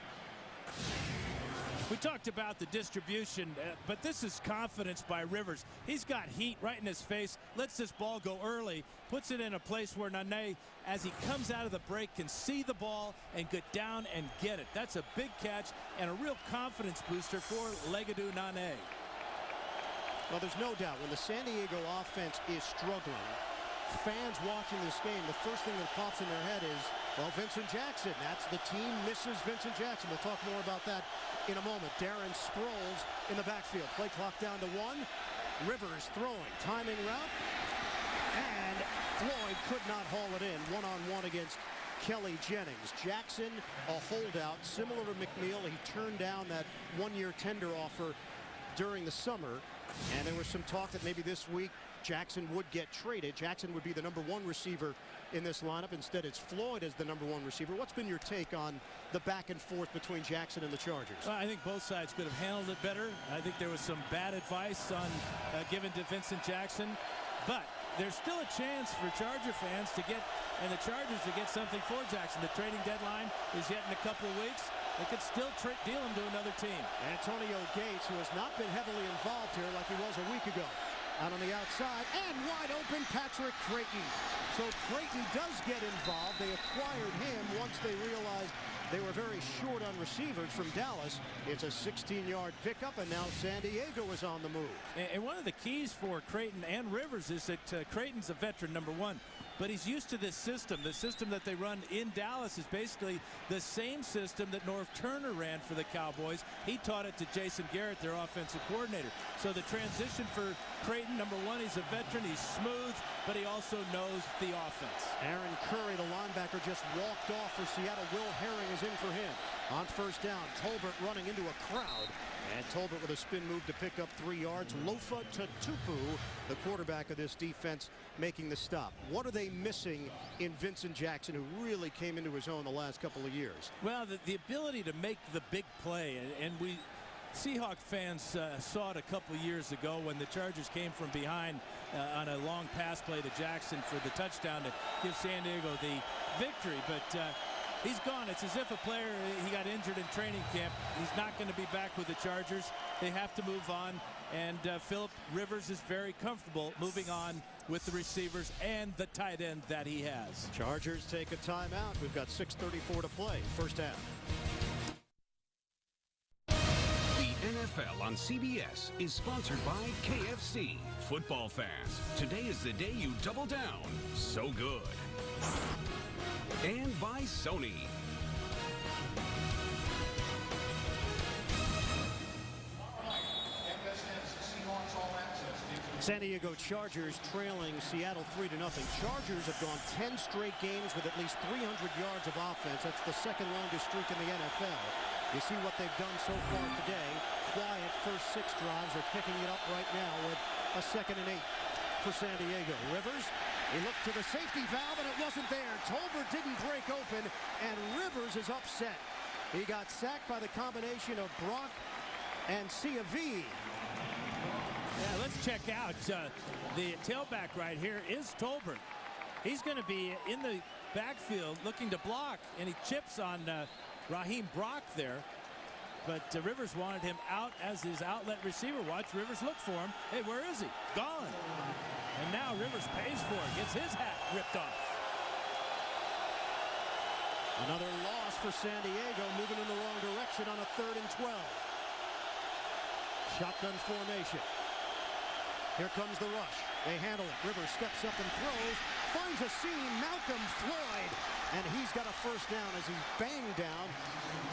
S2: We talked about the distribution, but this is confidence by Rivers. He's got heat right in his face, lets this ball go early, puts it in a place where Nene, as he comes out of the break, can see the ball and get down and get it. That's a big catch and a real confidence booster for Legadou Nene.
S1: Well, there's no doubt when the San Diego offense is struggling, fans watching this game, the first thing that pops in their head is, well, Vincent Jackson. That's the team misses Vincent Jackson. We'll talk more about that in a moment. Darren Sproles in the backfield. Play clock down to 1. Rivers throwing. Timing route. And Floyd could not haul it in. One-on-one against Kelly Jennings. Jackson, a holdout. Similar to McNeil, he turned down that 1-year tender offer during the summer. And there was some talk that maybe this week Jackson would get traded. Jackson would be the #1 receiver in this lineup. Instead, it's Floyd as the #1 receiver. What's been your take on the back and forth between Jackson and the Chargers?
S2: Well, I think both sides could have handled it better. I think there was some bad advice on given to Vincent Jackson. But there's still a chance for Charger fans to get, and the Chargers to get something for Jackson. The trading deadline is yet in a couple of weeks. They could still deal him to another team.
S1: Antonio Gates, who has not been heavily involved here like he was a week ago. Out on the outside, and wide open, Patrick Creighton. So Creighton does get involved. They acquired him once they realized they were very short on receivers from Dallas. It's a 16-yard pickup, and now San Diego is on the move.
S2: And one of the keys for Creighton and Rivers is that Creighton's a veteran, number one. But he's used to this system. The system that they run in Dallas is basically the same system that Norv Turner ran for the Cowboys. He taught it to Jason Garrett, their offensive coordinator. So the transition for Creighton, number one, he's a veteran. He's smooth, but he also knows the offense.
S1: Aaron Curry, the linebacker, just walked off for Seattle. Will Herring is in for him. On first down, Tolbert running into a crowd. And Tolbert with a spin move to pick up 3 yards. Lofa Tatupu, the quarterback of this defense, making the stop. What are they missing in Vincent Jackson, who really came into his own the last couple of years?
S2: Well, the ability to make the big play, and we Seahawks fans saw it a couple of years ago when the Chargers came from behind on a long pass play to Jackson for the touchdown to give San Diego the victory. But he's gone. It's as if a player, he got injured in training camp. He's not going to be back with the Chargers. They have to move on. And Philip Rivers is very comfortable moving on with the receivers and the tight end that he has.
S1: Chargers take a timeout. We've got 6:34 to play. First half.
S4: The NFL on CBS is sponsored by KFC. Football fans, today is the day you double down. So good. And by Sony.
S1: San Diego Chargers trailing Seattle 3-0. Chargers have gone 10 straight games with at least 300 yards of offense. That's the second longest streak in the NFL. You see what they've done so far today. Quiet first 6 drives. They're picking it up right now with a 2nd and 8 for San Diego. Rivers, he looked to the safety valve and it wasn't there. Tolbert didn't break open, and Rivers is upset. He got sacked by the combination of Brock and Ciavi.
S2: Yeah, let's check out the tailback right here is Tolbert. He's going to be in the backfield looking to block, and he chips on Raheem Brock there. But Rivers wanted him out as his outlet receiver. Watch Rivers look for him. Hey, where is he? Gone. And now Rivers pays for it. Gets his hat ripped off.
S1: Another loss for San Diego, moving in the wrong direction on a 3rd and 12. Shotgun formation. Here comes the rush. They handle it. Rivers steps up and throws. Finds a seam. Malcolm Floyd. And he's got a first down as he's banged down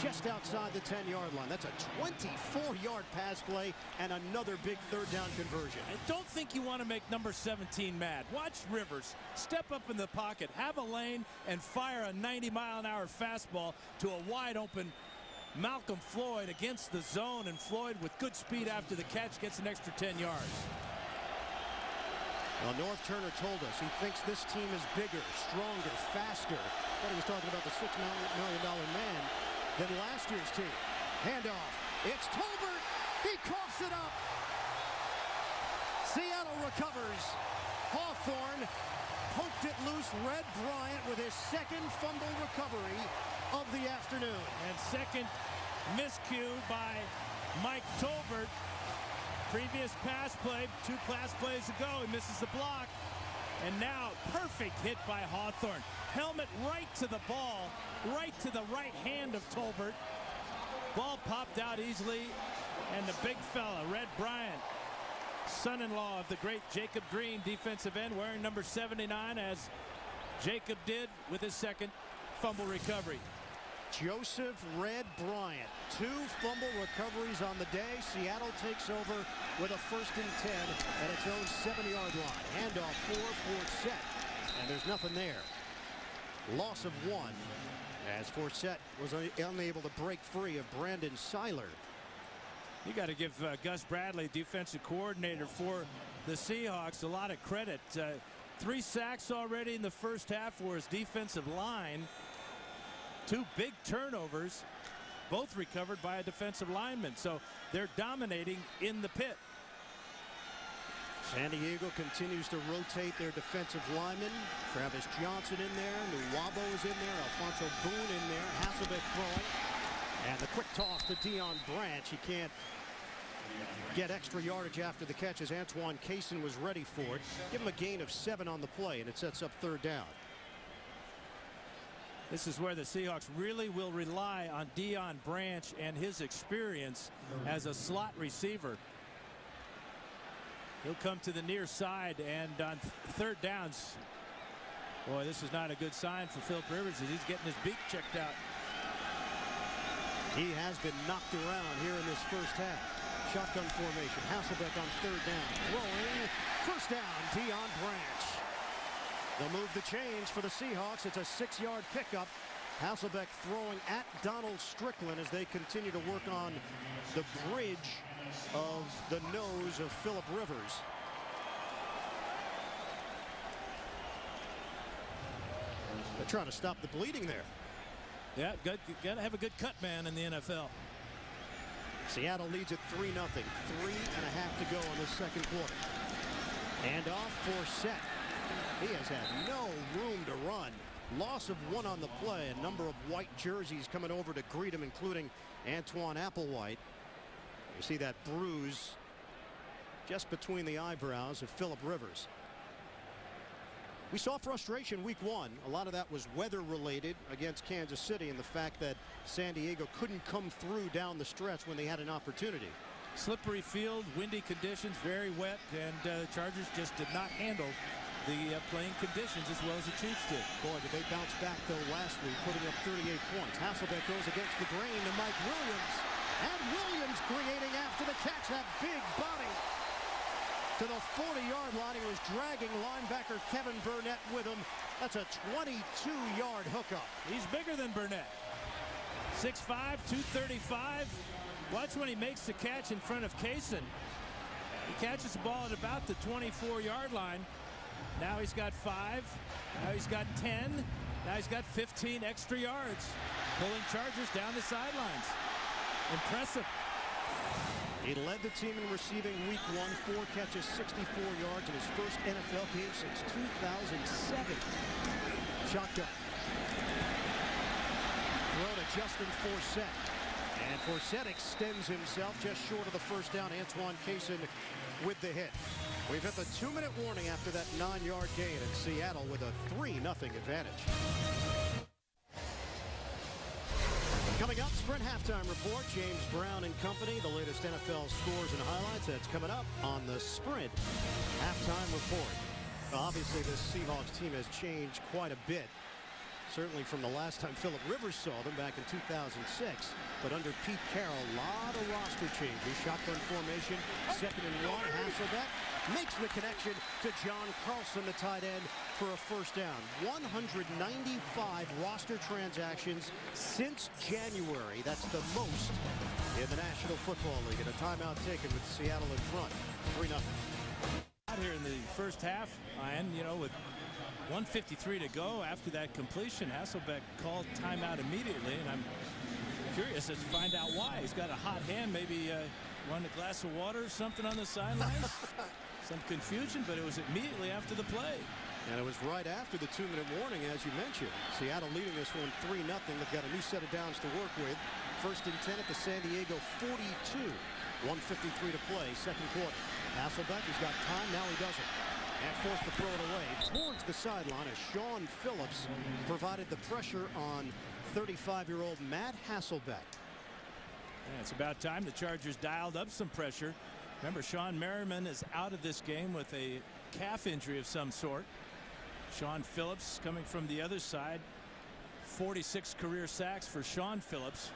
S1: just outside the 10-yard line. That's a 24-yard pass play and another big 3rd down conversion.
S2: I don't think you want to make number 17 mad. Watch Rivers step up in the pocket, have a lane, and fire a 90-mile-an-hour fastball to a wide-open Malcolm Floyd against the zone. And Floyd, with good speed after the catch, gets an extra 10 yards.
S1: Well, Norv Turner told us he thinks this team is bigger, stronger, faster. But he was talking about the $6 million man than last year's team. Handoff. It's Tolbert. He coughs it up. Seattle recovers. Hawthorne poked it loose. Red Bryant with his 2nd fumble recovery of the afternoon.
S2: And 2nd miscue by Mike Tolbert. Previous pass play, 2 pass plays ago, he misses the block. And now, perfect hit by Hawthorne. Helmet right to the ball, right to the right hand of Tolbert. Ball popped out easily, and the big fella, Red Bryant, son-in-law of the great Jacob Green, defensive end, wearing number 79, as Jacob did with his 2nd fumble recovery.
S1: Joseph Red Bryant, 2 fumble recoveries on the day. Seattle takes over with a 1st and 10 at its own 7-yard line. Handoff for Forsett, and there's nothing there. Loss of 1 as Forsett was unable to break free of Brandon Seiler.
S2: You got to give Gus Bradley, defensive coordinator for the Seahawks, a lot of credit. 3 sacks already in the first half for his defensive line. 2 big turnovers, both recovered by a defensive lineman. So they're dominating in the pit.
S1: San Diego continues to rotate their defensive linemen. Travis Johnson in there. Nuwabo is in there. Alfonso Boone in there. Hasselbeck throwing. And the quick toss to Deion Branch. He can't get extra yardage after the catch as Antoine Cason was ready for it. Give him a gain of 7 on the play, and it sets up 3rd down.
S2: This is where the Seahawks really will rely on Deion Branch and his experience as a slot receiver. He'll come to the near side, and on 3rd downs, boy, this is not a good sign for Philip Rivers as he's getting his beak checked out.
S1: He has been knocked around here in this first half. Shotgun formation. Hasselbeck on 3rd down. Throwing. 1st down. Deion Branch. They'll move the chains for the Seahawks. It's a 6-yard pickup. Hasselbeck throwing at Donald Strickland as they continue to work on the bridge of the nose of Philip Rivers. They're trying to stop the bleeding there.
S2: Yeah, good. Got to have a good cut man in the NFL.
S1: Seattle leads at 3-0. 3.5 to go in the 2nd quarter. And off for Set. He has had no room to run. Loss of 1 on the play. A number of white jerseys coming over to greet him, including Antoine Applewhite. You see that bruise just between the eyebrows of Philip Rivers. We saw frustration week 1. A lot of that was weather related against Kansas City and the fact that San Diego couldn't come through down the stretch when they had an opportunity.
S2: Slippery field, windy conditions, very wet, and the Chargers just did not handle the playing conditions as well as the Chiefs did.
S1: Boy, did they bounce back though last week, putting up 38 points. Hasselbeck goes against the grain to Mike Williams. And Williams creating after the catch, that big body to the 40-yard line. He was dragging linebacker Kevin Burnett with him. That's a 22-yard hookup.
S2: He's bigger than Burnett. 6'5", 235. Watch when he makes the catch in front of Cason. He catches the ball at about the 24-yard line. Now he's got 5. Now he's got 10. Now he's got 15 extra yards. Pulling Chargers down the sidelines. Impressive.
S1: He led the team in receiving week 1, 4 catches, 64 yards in his first NFL game since 2007. Shotgun. Throw to Justin Forsett. And Forsett extends himself just short of the 1st down. Antoine Cason with the hit. We've hit the 2-minute warning after that 9-yard gain, and Seattle with a 3-0 advantage. Coming up, Sprint halftime report. James Brown and company, the latest NFL scores and highlights. That's coming up on the Sprint halftime report. Obviously, this Seahawks team has changed quite a bit. Certainly from the last time Philip Rivers saw them back in 2006. But under Pete Carroll, a lot of roster changes. Shotgun formation, 2nd and 1. Hasselbeck makes the connection to John Carlson, the tight end, for a 1st down. 195 roster transactions since January. That's the most in the National Football League. And a timeout taken with Seattle in front. 3-0.
S2: Out here in the first half, and you know, with 1:53 to go after that completion, Hasselbeck called timeout immediately, and I'm curious to find out why. He's got a hot hand, maybe wanted a glass of water or something on the sidelines. Some confusion, but it was immediately after the play.
S1: And it was right after the 2-minute warning, as you mentioned. Seattle leading this one 3-0. They've got a new set of downs to work with. 1st and 10 at the San Diego 42. 1:53 to play, 2nd quarter. Hasselbeck, he's got time, now he doesn't. And forced to throw it away towards the sideline as Sean Phillips provided the pressure on 35-year-old Matt Hasselbeck.
S2: Yeah, it's about time the Chargers dialed up some pressure. Remember, Sean Merriman is out of this game with a calf injury of some sort. Sean Phillips coming from the other side. 46 career sacks for Sean Phillips.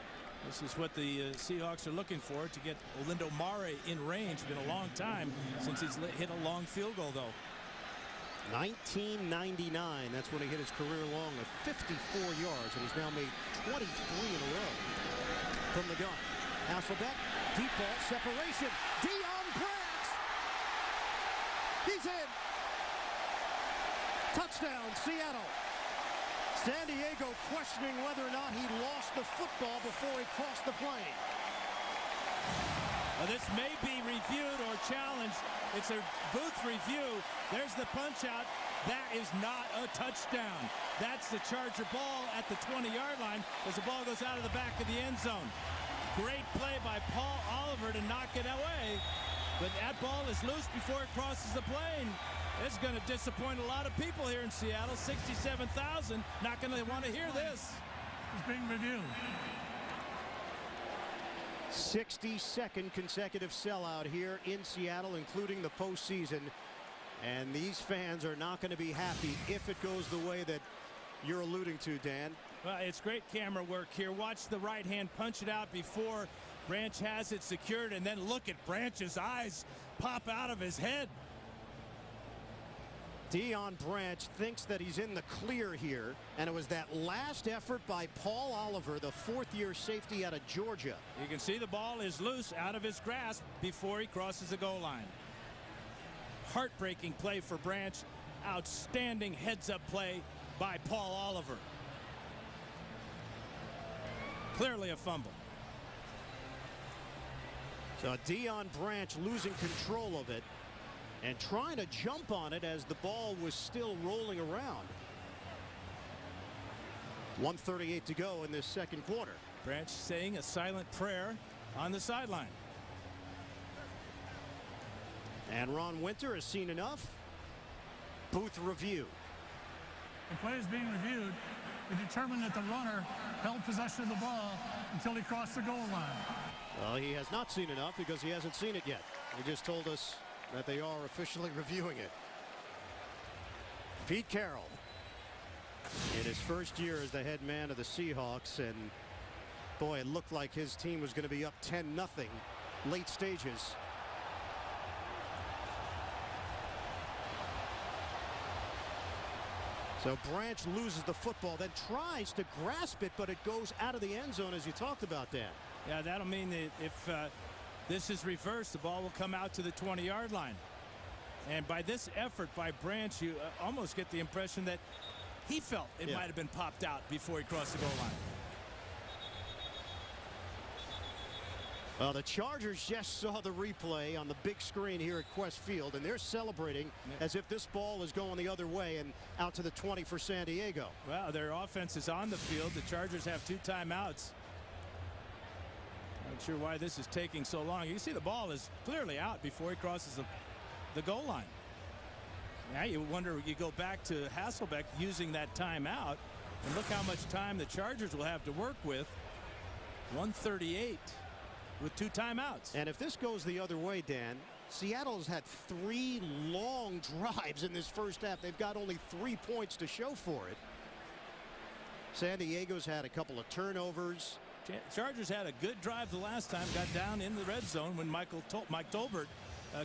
S2: This is what the Seahawks are looking for, to get Olindo Mare in range. Been a long time since he's hit a long field goal, though.
S1: 1999, that's when he hit his career long of 54 yards, and he's now made 23 in a row from the gun. Hasselbeck, deep ball, separation. Deion Branch! He's in! Touchdown, Seattle. San Diego questioning whether or not he lost the football before he crossed the plane.
S2: Well, this may be reviewed or challenged. It's a booth review. There's the punch out. That is not a touchdown. That's the Charger ball at the 20-yard line as the ball goes out of the back of the end zone. Great play by Paul Oliver to knock it away. But that ball is loose before it crosses the plane. It's going to disappoint a lot of people here in Seattle. 67,000 not going to want to hear this.
S5: It's being reviewed.
S1: 62nd consecutive sellout here in Seattle, including the postseason. And these fans are not going to be happy if it goes the way that you're alluding to, Dan.
S2: Well, it's great camera work here. Watch the right hand punch it out before Branch has it secured, and then look at Branch's eyes pop out of his head.
S1: Deion Branch thinks that he's in the clear here, and it was that last effort by Paul Oliver, the fourth-year safety out of Georgia.
S2: You can see the ball is loose out of his grasp before he crosses the goal line. Heartbreaking play for Branch. Outstanding heads-up play by Paul Oliver. Clearly a fumble.
S1: So Deion Branch losing control of it and trying to jump on it as the ball was still rolling around. 1:38 to go in this second quarter.
S2: Branch saying a silent prayer on the sideline.
S1: And Ron Winter has seen enough. Booth review.
S5: The play is being reviewed. They determined that the runner held possession of the ball until he crossed the goal line.
S1: Well, he has not seen enough because he hasn't seen it yet. He just told us that they are officially reviewing it. Pete Carroll in his first year as the head man of the Seahawks, and boy, it looked like his team was going to be up 10-0 late stages. So Branch loses the football, then tries to grasp it, but it goes out of the end zone, as you talked about, Dan.
S2: Yeah, that'll mean that if this is reversed, the ball will come out to the 20-yard line. And by this effort by Branch, you almost get the impression that he felt it might have been popped out before he crossed the goal line.
S1: Well, the Chargers just saw the replay on the big screen here at Quest Field, and they're celebrating as if this ball is going the other way and out to the 20 for San Diego.
S2: Well, their offense is on the field. The Chargers have 2 timeouts. Not sure why this is taking so long. You see the ball is clearly out before he crosses the goal line. Now you wonder, you go back to Hasselbeck using that timeout, and look how much time the Chargers will have to work with. 1:38 with 2 timeouts.
S1: And if this goes the other way, Dan, Seattle's had 3 long drives in this first half. They've got only 3 points to show for it. San Diego's had a couple of turnovers.
S2: Chargers had a good drive the last time, got down in the red zone when Mike Tolbert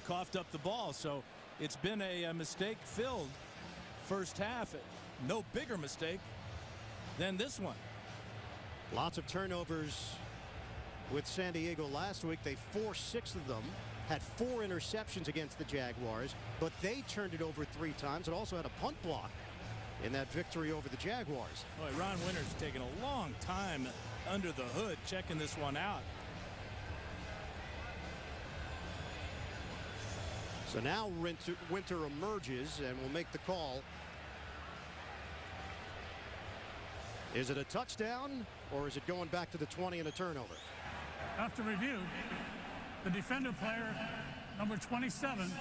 S2: coughed up the ball. So it's been a mistake-filled first half. No bigger mistake than this one.
S1: Lots of turnovers with San Diego last week. They forced 6 of them, had 4 interceptions against the Jaguars, but they turned it over 3 times and also had a punt block in that victory over the Jaguars.
S2: Boy, Ron Winter's taking a long time under the hood checking this one out.
S1: So now Winter emerges and will make the call. Is it a touchdown or is it going back to the 20 and a turnover?
S5: After review, the defender player, number 27,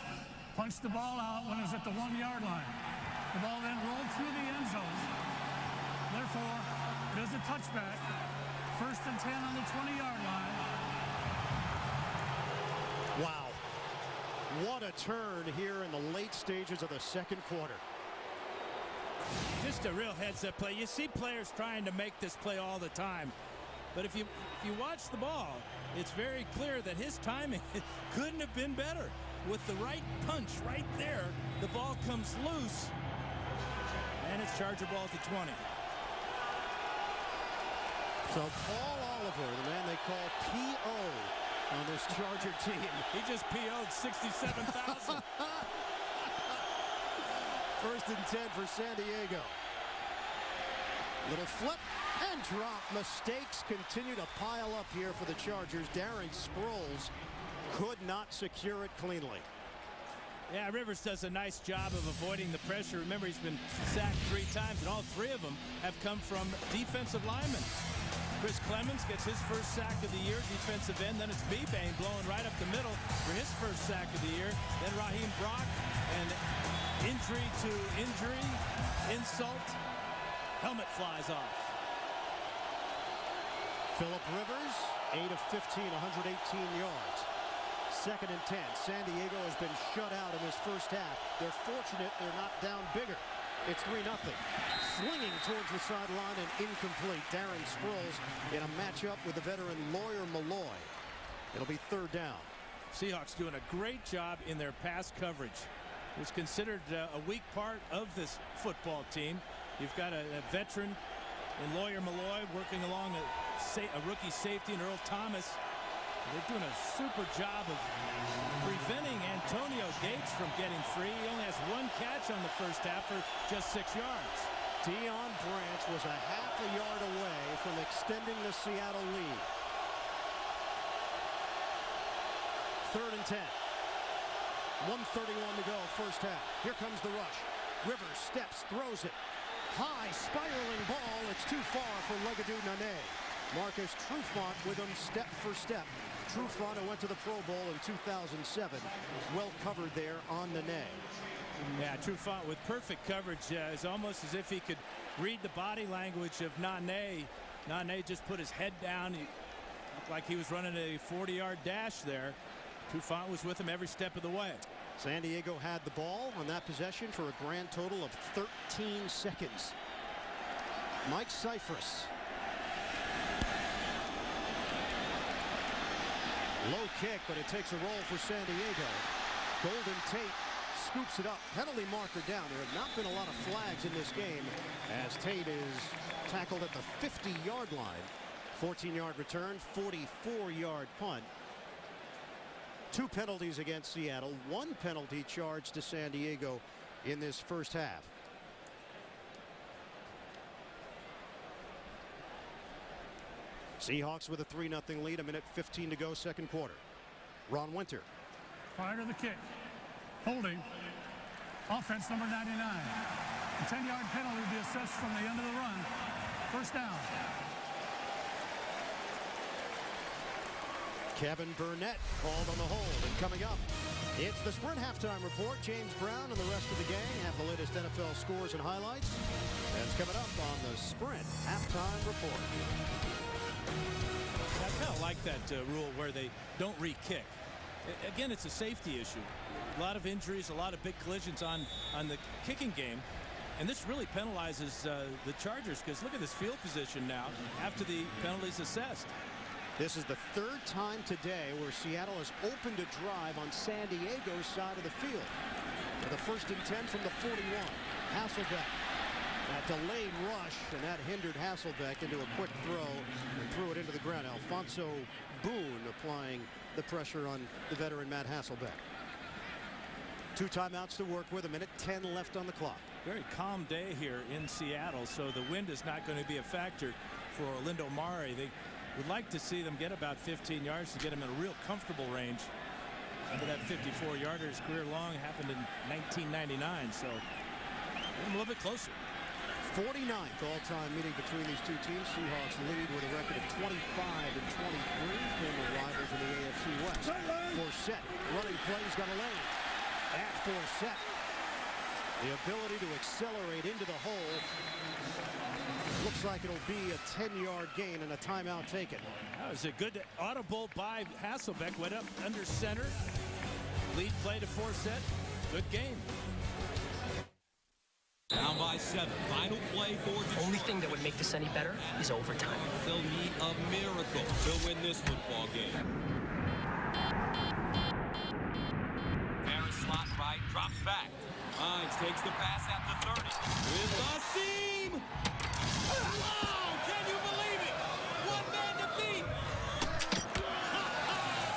S5: punched the ball out when it was at the 1-yard line. The ball then rolled through the end zone. Therefore, it is a touchback. 1st and 10 on the 20-yard line.
S1: Wow. What a turn here in the late stages of the second quarter.
S2: Just a real heads-up play. You see players trying to make this play all the time. But if you watch the ball, it's very clear that his timing couldn't have been better. With the right punch right there, the ball comes loose. And it's Charger ball at the 20.
S1: So Paul Oliver, the man they call P.O. on this Charger team.
S2: He just PO'd 67,000.
S1: 1st and 10 for San Diego. Little flip and drop. Mistakes continue to pile up here for the Chargers. Darren Sproles could not secure it cleanly.
S2: Yeah, Rivers does a nice job of avoiding the pressure. Remember, he's been sacked 3 times, and all 3 of them have come from defensive linemen. Chris Clemens gets his first sack of the year, defensive end. Then it's Bebane blowing right up the middle for his first sack of the year. Then Raheem Brock, and injury to injury, insult, helmet flies off.
S1: Phillip Rivers, 8 of 15, 118 yards. 2nd and 10. San Diego has been shut out in this first half. They're fortunate they're not down bigger. It's 3-0. Slinging towards the sideline and incomplete. Darren Sproles in a matchup with the veteran Lawyer Malloy. It'll be 3rd down.
S2: Seahawks doing a great job in their pass coverage. It's considered a weak part of this football team. You've got a veteran in Lawyer Malloy working along a rookie safety in Earl Thomas. They're doing a super job of preventing Antonio Gates from getting free. He only has 1 catch on the first half for just 6 yards.
S1: Deion Branch was a half a yard away from extending the Seattle lead. 3rd and 10. 1:31 to go, first half. Here comes the rush. Rivers steps, throws it. High, spiraling ball. It's too far for Legadou Nane. Marcus Trufant with him step for step. Trufant, who went to the Pro Bowl in 2007, well covered there on Nane.
S2: Yeah, Trufant with perfect coverage. It's almost as if he could read the body language of Nane. Nane just put his head down. He looked like he was running a 40-yard dash there. Trufant was with him every step of the way.
S1: San Diego had the ball on that possession for a grand total of 13 seconds. Mike Cyphers. Low kick, but it takes a roll for San Diego. Golden Tate scoops it up. Penalty marker down. There have not been a lot of flags in this game as Tate is tackled at the 50-yard line. 14-yard return, 44-yard punt. 2 penalties against Seattle. 1 penalty charged to San Diego in this first half. Seahawks with a 3-0 lead. 1:15 to go, second quarter. Ron Winter.
S5: Prior to the kick. Holding. Offense number 99. A 10-yard penalty will be assessed from the end of the run. First down.
S1: Kevin Burnett called on the hold. And coming up, it's the Sprint halftime report. James Brown and the rest of the gang have the latest NFL scores and highlights. That's coming up on the Sprint halftime report.
S2: I kind of like that rule where they don't re-kick. Again, it's a safety issue. A lot of injuries, a lot of big collisions on the kicking game. And this really penalizes the Chargers, because look at this field position now after the penalties assessed.
S1: This is the 3rd time today where Seattle has opened a drive on San Diego's side of the field. For the 1st and 10 from the 41. Hasselbeck. That delayed rush, and that hindered Hasselbeck into a quick throw and threw it into the ground. Alfonso Boone applying the pressure on the veteran Matt Hasselbeck. 2 timeouts to work with, 1:10 left on the clock.
S2: Very calm day here in Seattle, so the wind is not going to be a factor for Orlando Mari. They would like to see them get about 15 yards to get him in a real comfortable range. Remember that 54-yarder, his career long, happened in 1999, so a little bit closer.
S1: 49th all-time meeting between these 2 teams. Seahawks lead with a record of 25-23. Former rivals in the AFC West. Forsett running plays, got a lane. At Forsett, the ability to accelerate into the hole. Looks like it'll be a 10-yard gain and a timeout taken.
S2: That was a good audible by Hasselbeck. Went up under center. Lead play to Forsett. Good game.
S6: Down by 7. Final play for Detroit.
S7: Only thing that would make this any better is overtime.
S6: They'll need a miracle to win this football game. Harris slot right, drops back. Hines takes the pass at the 30. With the seam! Wow! Can you believe it? One man to beat!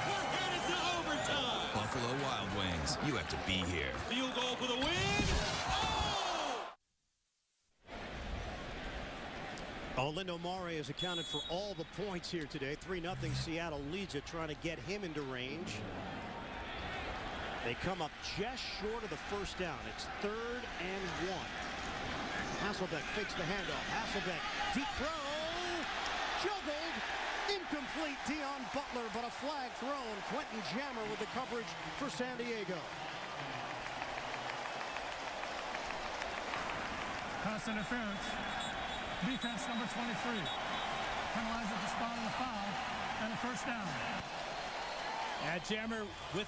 S6: We're headed to overtime!
S8: Buffalo Wild Wings, you have to be here.
S6: Field goal for the win!
S1: Olindo Mare has accounted for all the points here today. 3-0 Seattle leads it, trying to get him into range. They come up just short of the first down. It's 3rd and 1. Hasselbeck fakes the handoff. Hasselbeck, deep throw, juggled, incomplete. Dion Butler, but a flag thrown. Quentin Jammer with the coverage for San Diego.
S5: Pass interference. Defense number 23. Penalized at the spot of the foul and a first down.
S2: Jammer with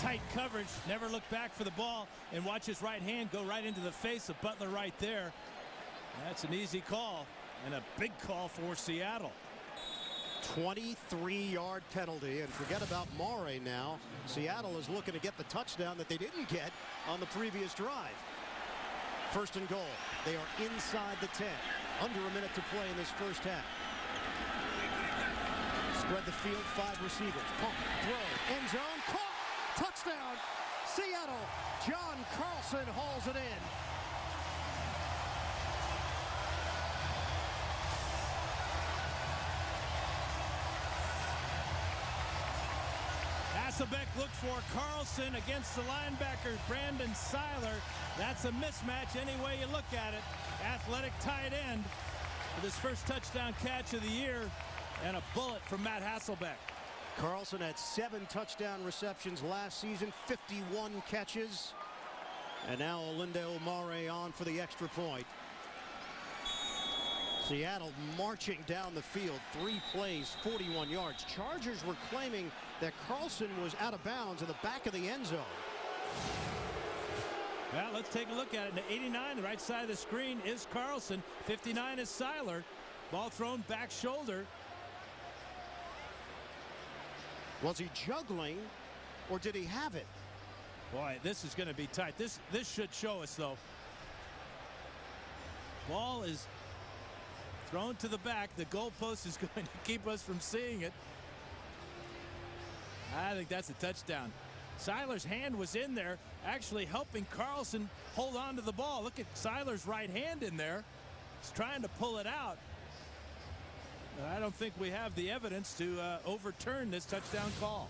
S2: tight coverage, never looked back for the ball, and watch his right hand go right into the face of Butler right there. That's an easy call and a big call for Seattle.
S1: 23-yard penalty, and forget about Mare now. Seattle is looking to get the touchdown that they didn't get on the previous drive. 1st and goal. They are inside the 10. Under a minute to play in this first half. Spread the field, 5 receivers. Pump, throw, end zone, caught, touchdown, Seattle. John Carlson hauls it in.
S2: Hasselbeck looked for Carlson against the linebacker, Brandon Seiler. That's a mismatch any way you look at it. Athletic tight end with his first touchdown catch of the year. And a bullet from Matt Hasselbeck.
S1: Carlson had 7 touchdown receptions last season, 51 catches. And now Olindo Mare on for the extra point. Seattle marching down the field, 3 plays, 41 yards. Chargers were claiming that Carlson was out of bounds in the back of the end zone.
S2: Well, let's take a look at it. 89, the right side of the screen is Carlson. 59 is Seiler. Ball thrown back shoulder.
S1: Was he juggling, or did he have it?
S2: Boy, this is going to be tight. This should show us, though. Ball is thrown to the back. The goalpost is going to keep us from seeing it. I think that's a touchdown. Seiler's hand was in there, actually helping Carlson hold on to the ball. Look at Seiler's right hand in there. He's trying to pull it out. I don't think we have the evidence to overturn this touchdown call.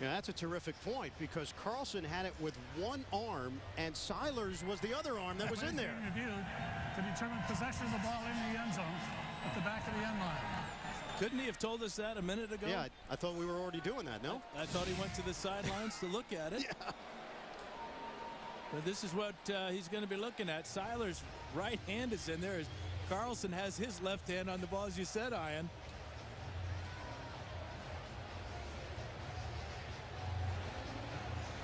S1: Yeah, that's a terrific point, because Carlson had it with one arm and Seiler's was the other arm that was in there.
S5: Reviewed to determine possession of the ball in the end zone at the back of the end line.
S2: Couldn't he have told us that a minute ago?
S1: Yeah, I thought we were already doing that, no?
S2: I thought he went to the sidelines to look at it.
S1: Yeah.
S2: But this is what he's going to be looking at. Seiler's right hand is in there. Carlson has his left hand on the ball, as you said, Ian.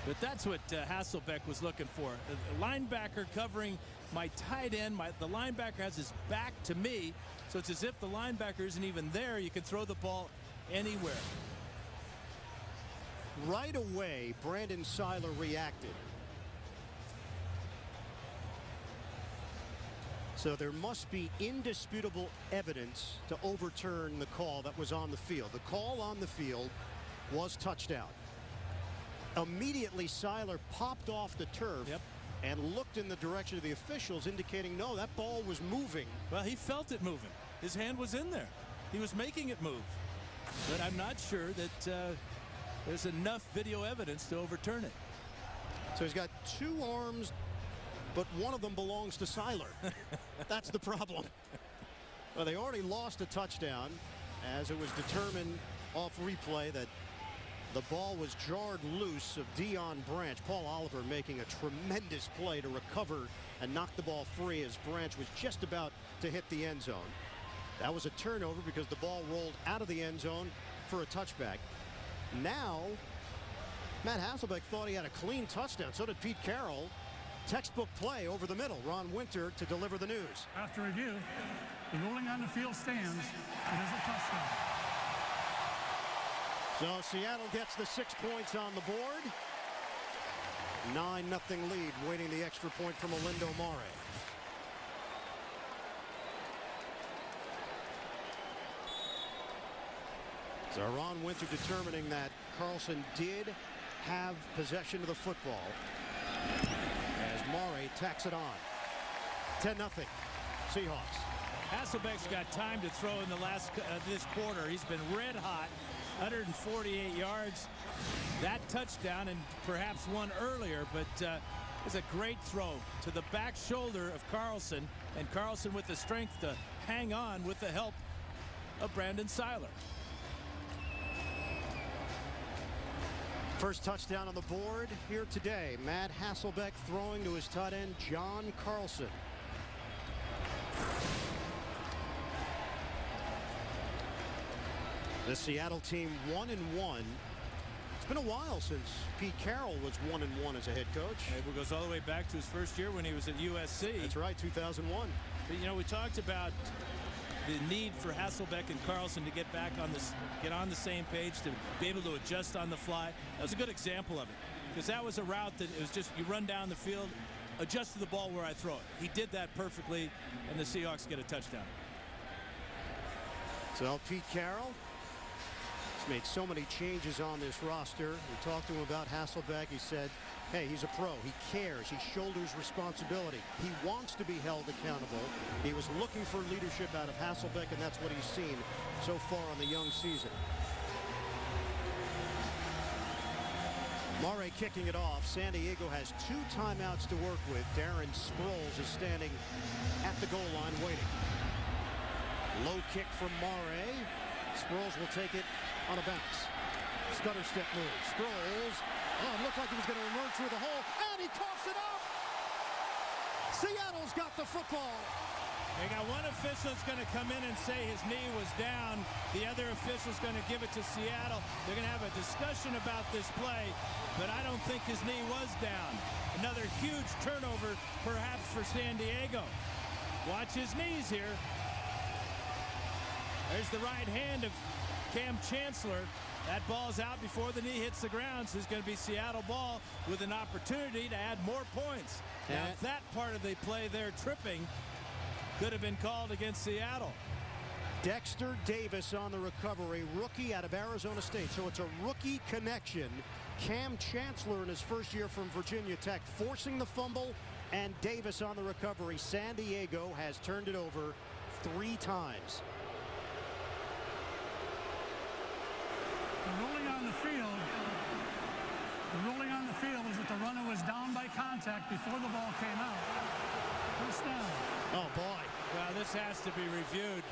S2: But that's what Hasselbeck was looking for. The linebacker covering my tight end. The linebacker has his back to me, so it's as if the linebacker isn't even there. You can throw the ball anywhere.
S1: Right away, Brandon Seiler reacted. So there must be indisputable evidence to overturn the call that was on the field. The call on the field was touchdown. Immediately, Seiler popped off the turf and looked in the direction of the officials, indicating, no, that ball was moving.
S2: Well, he felt it moving. His hand was in there. He was making it move. But I'm not sure that there's enough video evidence to overturn it.
S1: So he's got 2 arms, but one of them belongs to Seiler. That's the problem. Well, they already lost a touchdown, as it was determined off replay that the ball was jarred loose of Dion Branch. Paul Oliver making a tremendous play to recover and knock the ball free as Branch was just about to hit the end zone. That was a turnover because the ball rolled out of the end zone for a touchback. Now, Matt Hasselbeck thought he had a clean touchdown. So did Pete Carroll. Textbook play over the middle. Ron Winter to deliver the news.
S5: After review, the ruling on the field stands. It is a touchdown.
S1: So Seattle gets the 6 points on the board. 9-0 lead, waiting the extra point from Olindo Mare. So Ron Winter determining that Carlson did have possession of the football as Mare tacks it on. 10-0 Seahawks.
S2: Hasselbeck's got time to throw in the last this quarter. He's been red hot, 148 yards. That touchdown and perhaps one earlier, but it's a great throw to the back shoulder of Carlson, and Carlson with the strength to hang on with the help of Brandon Seiler.
S1: First touchdown on the board here today. Matt Hasselbeck throwing to his tight end, John Carlson. The Seattle team 1-1. It's been a while since Pete Carroll was 1-1 as a head coach.
S2: It goes all the way back to his first year when he was at USC.
S1: That's right, 2001.
S2: But, you know, we talked about the need for Hasselbeck and Carlson to get back on this, get on the same page, to be able to adjust on the fly. That was a good example of it, because that was a route that it was just you run down the field, adjust to the ball where I throw it. He did that perfectly, and the Seahawks get a touchdown.
S1: So Pete Carroll has made so many changes on this roster. We talked to him about Hasselbeck. He said, hey, he's a pro. He cares. He shoulders responsibility. He wants to be held accountable. He was looking for leadership out of Hasselbeck, and that's what he's seen so far on the young season. Mare kicking it off. San Diego has 2 timeouts to work with. Darren Sproles is standing at the goal line waiting. Low kick from Mare. Sproles will take it on a bounce. Stutter step move. Sproles. Oh, it looked like he was going to emerge through the hole, and he coughs it up. Seattle's got the football.
S2: They got one official that's going to come in and say his knee was down. The other official's going to give it to Seattle. They're going to have a discussion about this play, but I don't think his knee was down. Another huge turnover, perhaps, for San Diego. Watch his knees here. There's the right hand of Cam Chancellor. That ball's out before the knee hits the ground, so it's going to be Seattle ball with an opportunity to add more points. Now, that part of the play there, tripping, could have been called against Seattle.
S1: Dexter Davis on the recovery, rookie out of Arizona State. So it's a rookie connection. Cam Chancellor in his first year from Virginia Tech forcing the fumble, and Davis on the recovery. San Diego has turned it over 3 times.
S5: The ruling on the field is that the runner was down by contact before the ball came out. First down.
S1: Oh, boy.
S2: Well, this has to be reviewed.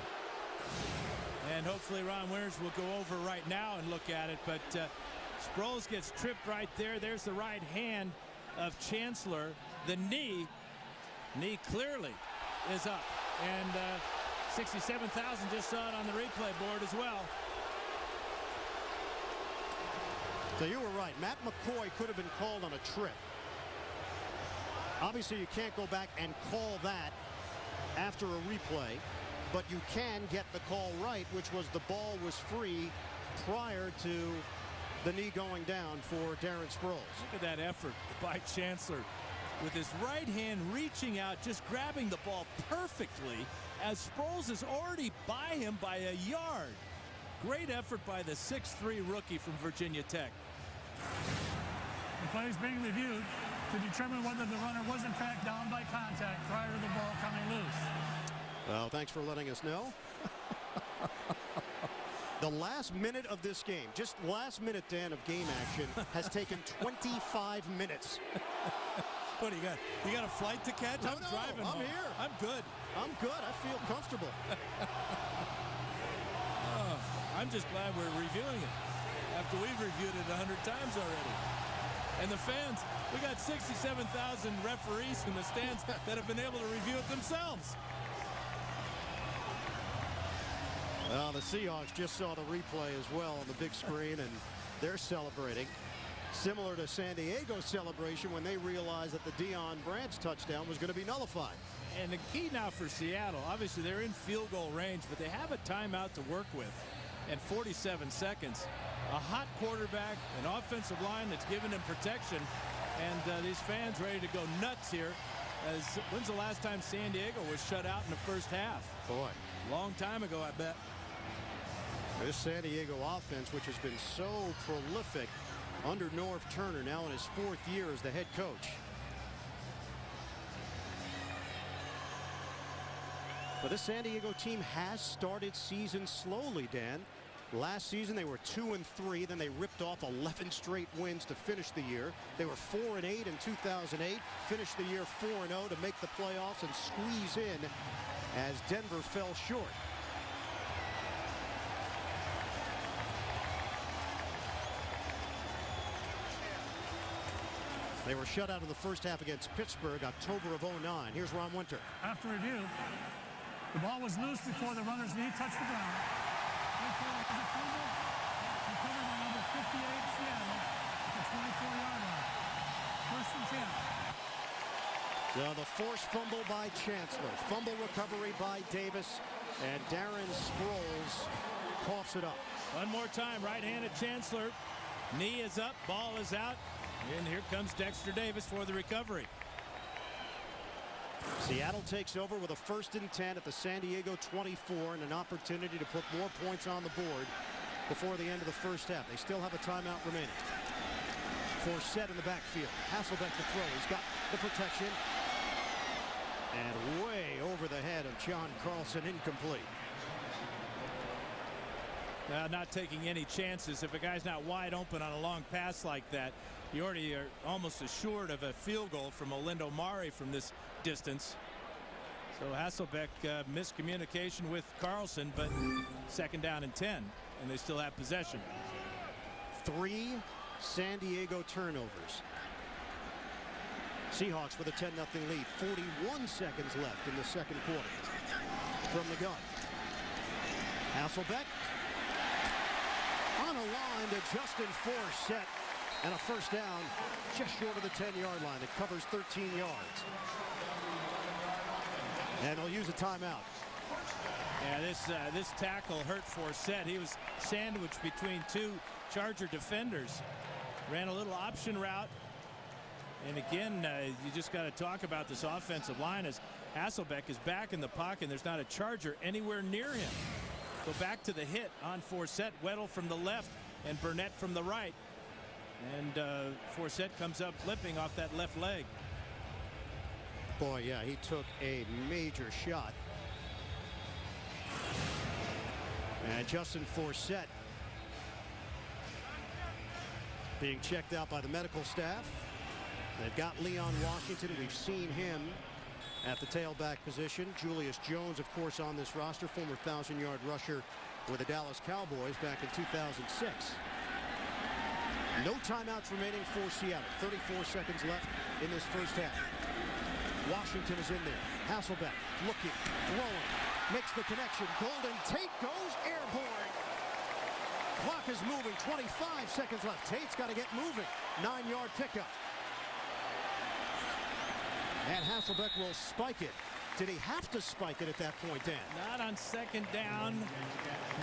S2: And hopefully Ron Winters will go over right now and look at it. But Sproles gets tripped right there. There's the right hand of Chancellor. The knee clearly is up. And 67,000 just saw it on the replay board as well.
S1: So you were right. Matt McCoy could have been called on a trip. Obviously, you can't go back and call that after a replay, but you can get the call right, which was the ball was free prior to the knee going down for Darren Sproles.
S2: Look at that effort by Chancellor with his right hand reaching out, just grabbing the ball perfectly as Sproles is already by him by a yard. Great effort by the 6'3" rookie from Virginia Tech.
S5: The play is being reviewed to determine whether the runner was in fact down by contact prior to the ball coming loose.
S1: Well, thanks for letting us know. The last minute of this game, just last minute, Dan, of game action, has taken 25 minutes.
S2: What do you got? You got a flight to catch?
S1: No,
S2: I'm driving.
S1: I'm here.
S2: I'm good.
S1: I'm good. I feel comfortable.
S2: I'm just glad we're reviewing it after we've reviewed it 100 times already. And the fans, we got 67,000 referees in the stands that have been able to review it themselves.
S1: Well, the Seahawks just saw the replay as well on the big screen, and they're celebrating. Similar to San Diego's celebration when they realized that the Deion Branch touchdown was going to be nullified.
S2: And the key now for Seattle, obviously they're in field goal range, but they have a timeout to work with. And 47 seconds. A hot quarterback, an offensive line that's giving him protection, and these fans ready to go nuts here. As when's the last time San Diego was shut out in the first half?
S1: Boy,
S2: long time ago, I bet.
S1: This San Diego offense, which has been so prolific under Norv Turner, now in his 4th year as the head coach. But this San Diego team has started season slowly, Dan. Last season they were 2-3. Then they ripped off 11 straight wins to finish the year. They were 4-8 in 2008. Finished the year 4-0 to make the playoffs and squeeze in as Denver fell short. They were shut out of the first half against Pittsburgh, October of '09. Here's Ron Winter.
S5: After review, the ball was loose before the runner's knee touched the ground. Recovered by number 58, Seattle, at the 24-yard line. First and 10.
S1: So the forced fumble by Chancellor. Fumble recovery by Davis. And Darren Sproles coughs it up.
S2: One more time, right-handed Chancellor. Knee is up, ball is out. And here comes Dexter Davis for the recovery.
S1: Seattle takes over with a 1st and 10 at the San Diego 24 and an opportunity to put more points on the board before the end of the first half. They still have a timeout remaining. Forsett in the backfield. Hasselbeck to throw. He's got the protection. And way over the head of John Carlson, incomplete.
S2: Not taking any chances. If a guy's not wide open on a long pass like that, you already are almost assured of a field goal from Olindo Mare from this distance. So Hasselbeck miscommunication with Carlson, but 2nd down and 10, and they still have possession.
S1: 3 San Diego turnovers. Seahawks with a 10-0 lead. 41 seconds left in the second quarter. From the gun. Hasselbeck on a line to Justin Forsett. And a first down just short of the 10-yard line. It covers 13 yards. And they'll use a timeout.
S2: Yeah, this tackle hurt Forsett. He was sandwiched between 2 Charger defenders. Ran a little option route. And again, you just got to talk about this offensive line as Hasselbeck is back in the pocket. And there's not a Charger anywhere near him. Go back to the hit on Forsett. Weddle from the left and Burnett from the right. And Forsett comes up limping off that left leg.
S1: Boy, yeah, he took a major shot. And Justin Forsett being checked out by the medical staff. They've got Leon Washington. We've seen him at the tailback position. Julius Jones, of course, on this roster, former 1,000-yard rusher with the Dallas Cowboys back in 2006. No timeouts remaining for Seattle. 34 seconds left in this first half. Washington is in there. Hasselbeck looking, throwing, makes the connection. Golden Tate goes airborne. Clock is moving. 25 seconds left. Tate's got to get moving. 9-yard pickup. And Hasselbeck will spike it. Did he have to spike it at that point, Dan?
S2: Not on 2nd down.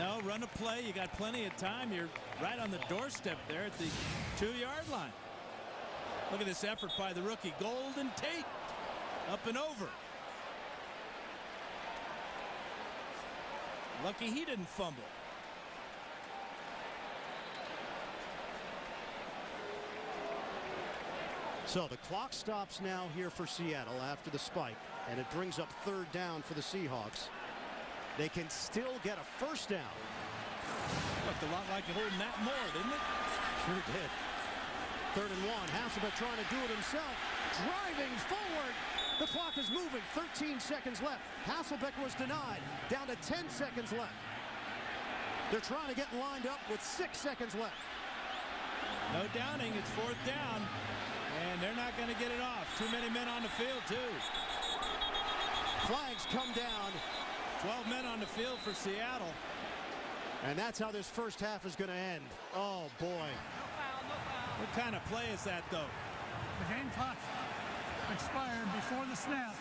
S2: No, run a play. You got plenty of time. You're right on the doorstep there at the 2-yard line. Look at this effort by the rookie. Golden Tate up and over. Lucky he didn't fumble.
S1: So the clock stops now here for Seattle after the spike, and it brings up 3rd down for the Seahawks. They can still get a first down.
S2: Looked a lot like it holding that more, didn't it?
S1: Sure did. 3rd and 1. Hasselbeck trying to do it himself. Driving forward. The clock is moving. 13 seconds left. Hasselbeck was denied. Down to 10 seconds left. They're trying to get lined up with 6 seconds left.
S2: No downing. It's 4th down. And they're not going to get it off. Too many men on the field, too.
S1: Flags come down.
S2: 12 men on the field for Seattle.
S1: And that's how this first half is going to end. Oh, boy.
S2: What kind of play is that, though?
S5: The game clock expired before the snap.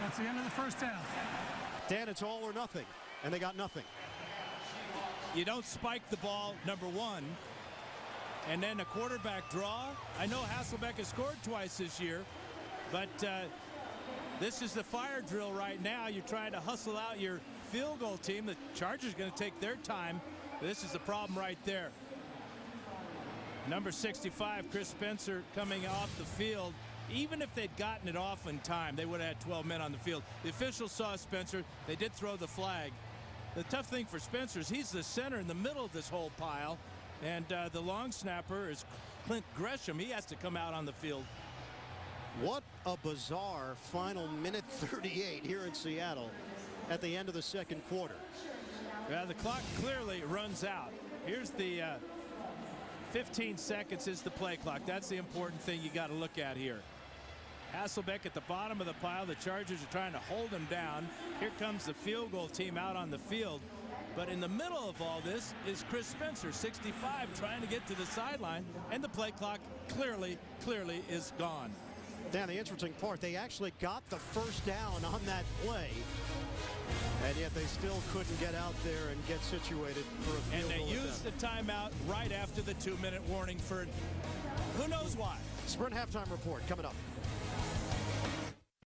S5: That's the end of the first half.
S1: Dan, it's all or nothing. And they got nothing.
S2: You don't spike the ball, number one, and then a quarterback draw. I know Hasselbeck has scored twice this year, but this is the fire drill right now. You're trying to hustle out your field goal team. The Chargers are going to take their time. This is the problem right there. Number 65, Chris Spencer, coming off the field Even if they'd gotten it off in time, they would have had 12 men on the field. The officials saw Spencer. They did throw the flag. The tough thing for Spencer is he's the center in the middle of this whole pile. And the long snapper is Clint Gresham. He has to come out on the field.
S1: What a bizarre final minute 38 here in Seattle at the end of the second quarter.
S2: The clock clearly runs out. Here's the 15 seconds is the play clock. That's the important thing you got to look at here. Hasselbeck at the bottom of the pile. The Chargers are trying to hold him down. Here comes the field goal team out on the field. But in the middle of all this is Chris Spencer, 65, trying to get to the sideline. And the play clock clearly is gone.
S1: Dan, the interesting part, they actually got the first down on that play. And yet they still couldn't get out there and get situated for a field goal.
S2: And they used the timeout right after the 2-minute warning for who knows why.
S1: Sprint halftime report coming up.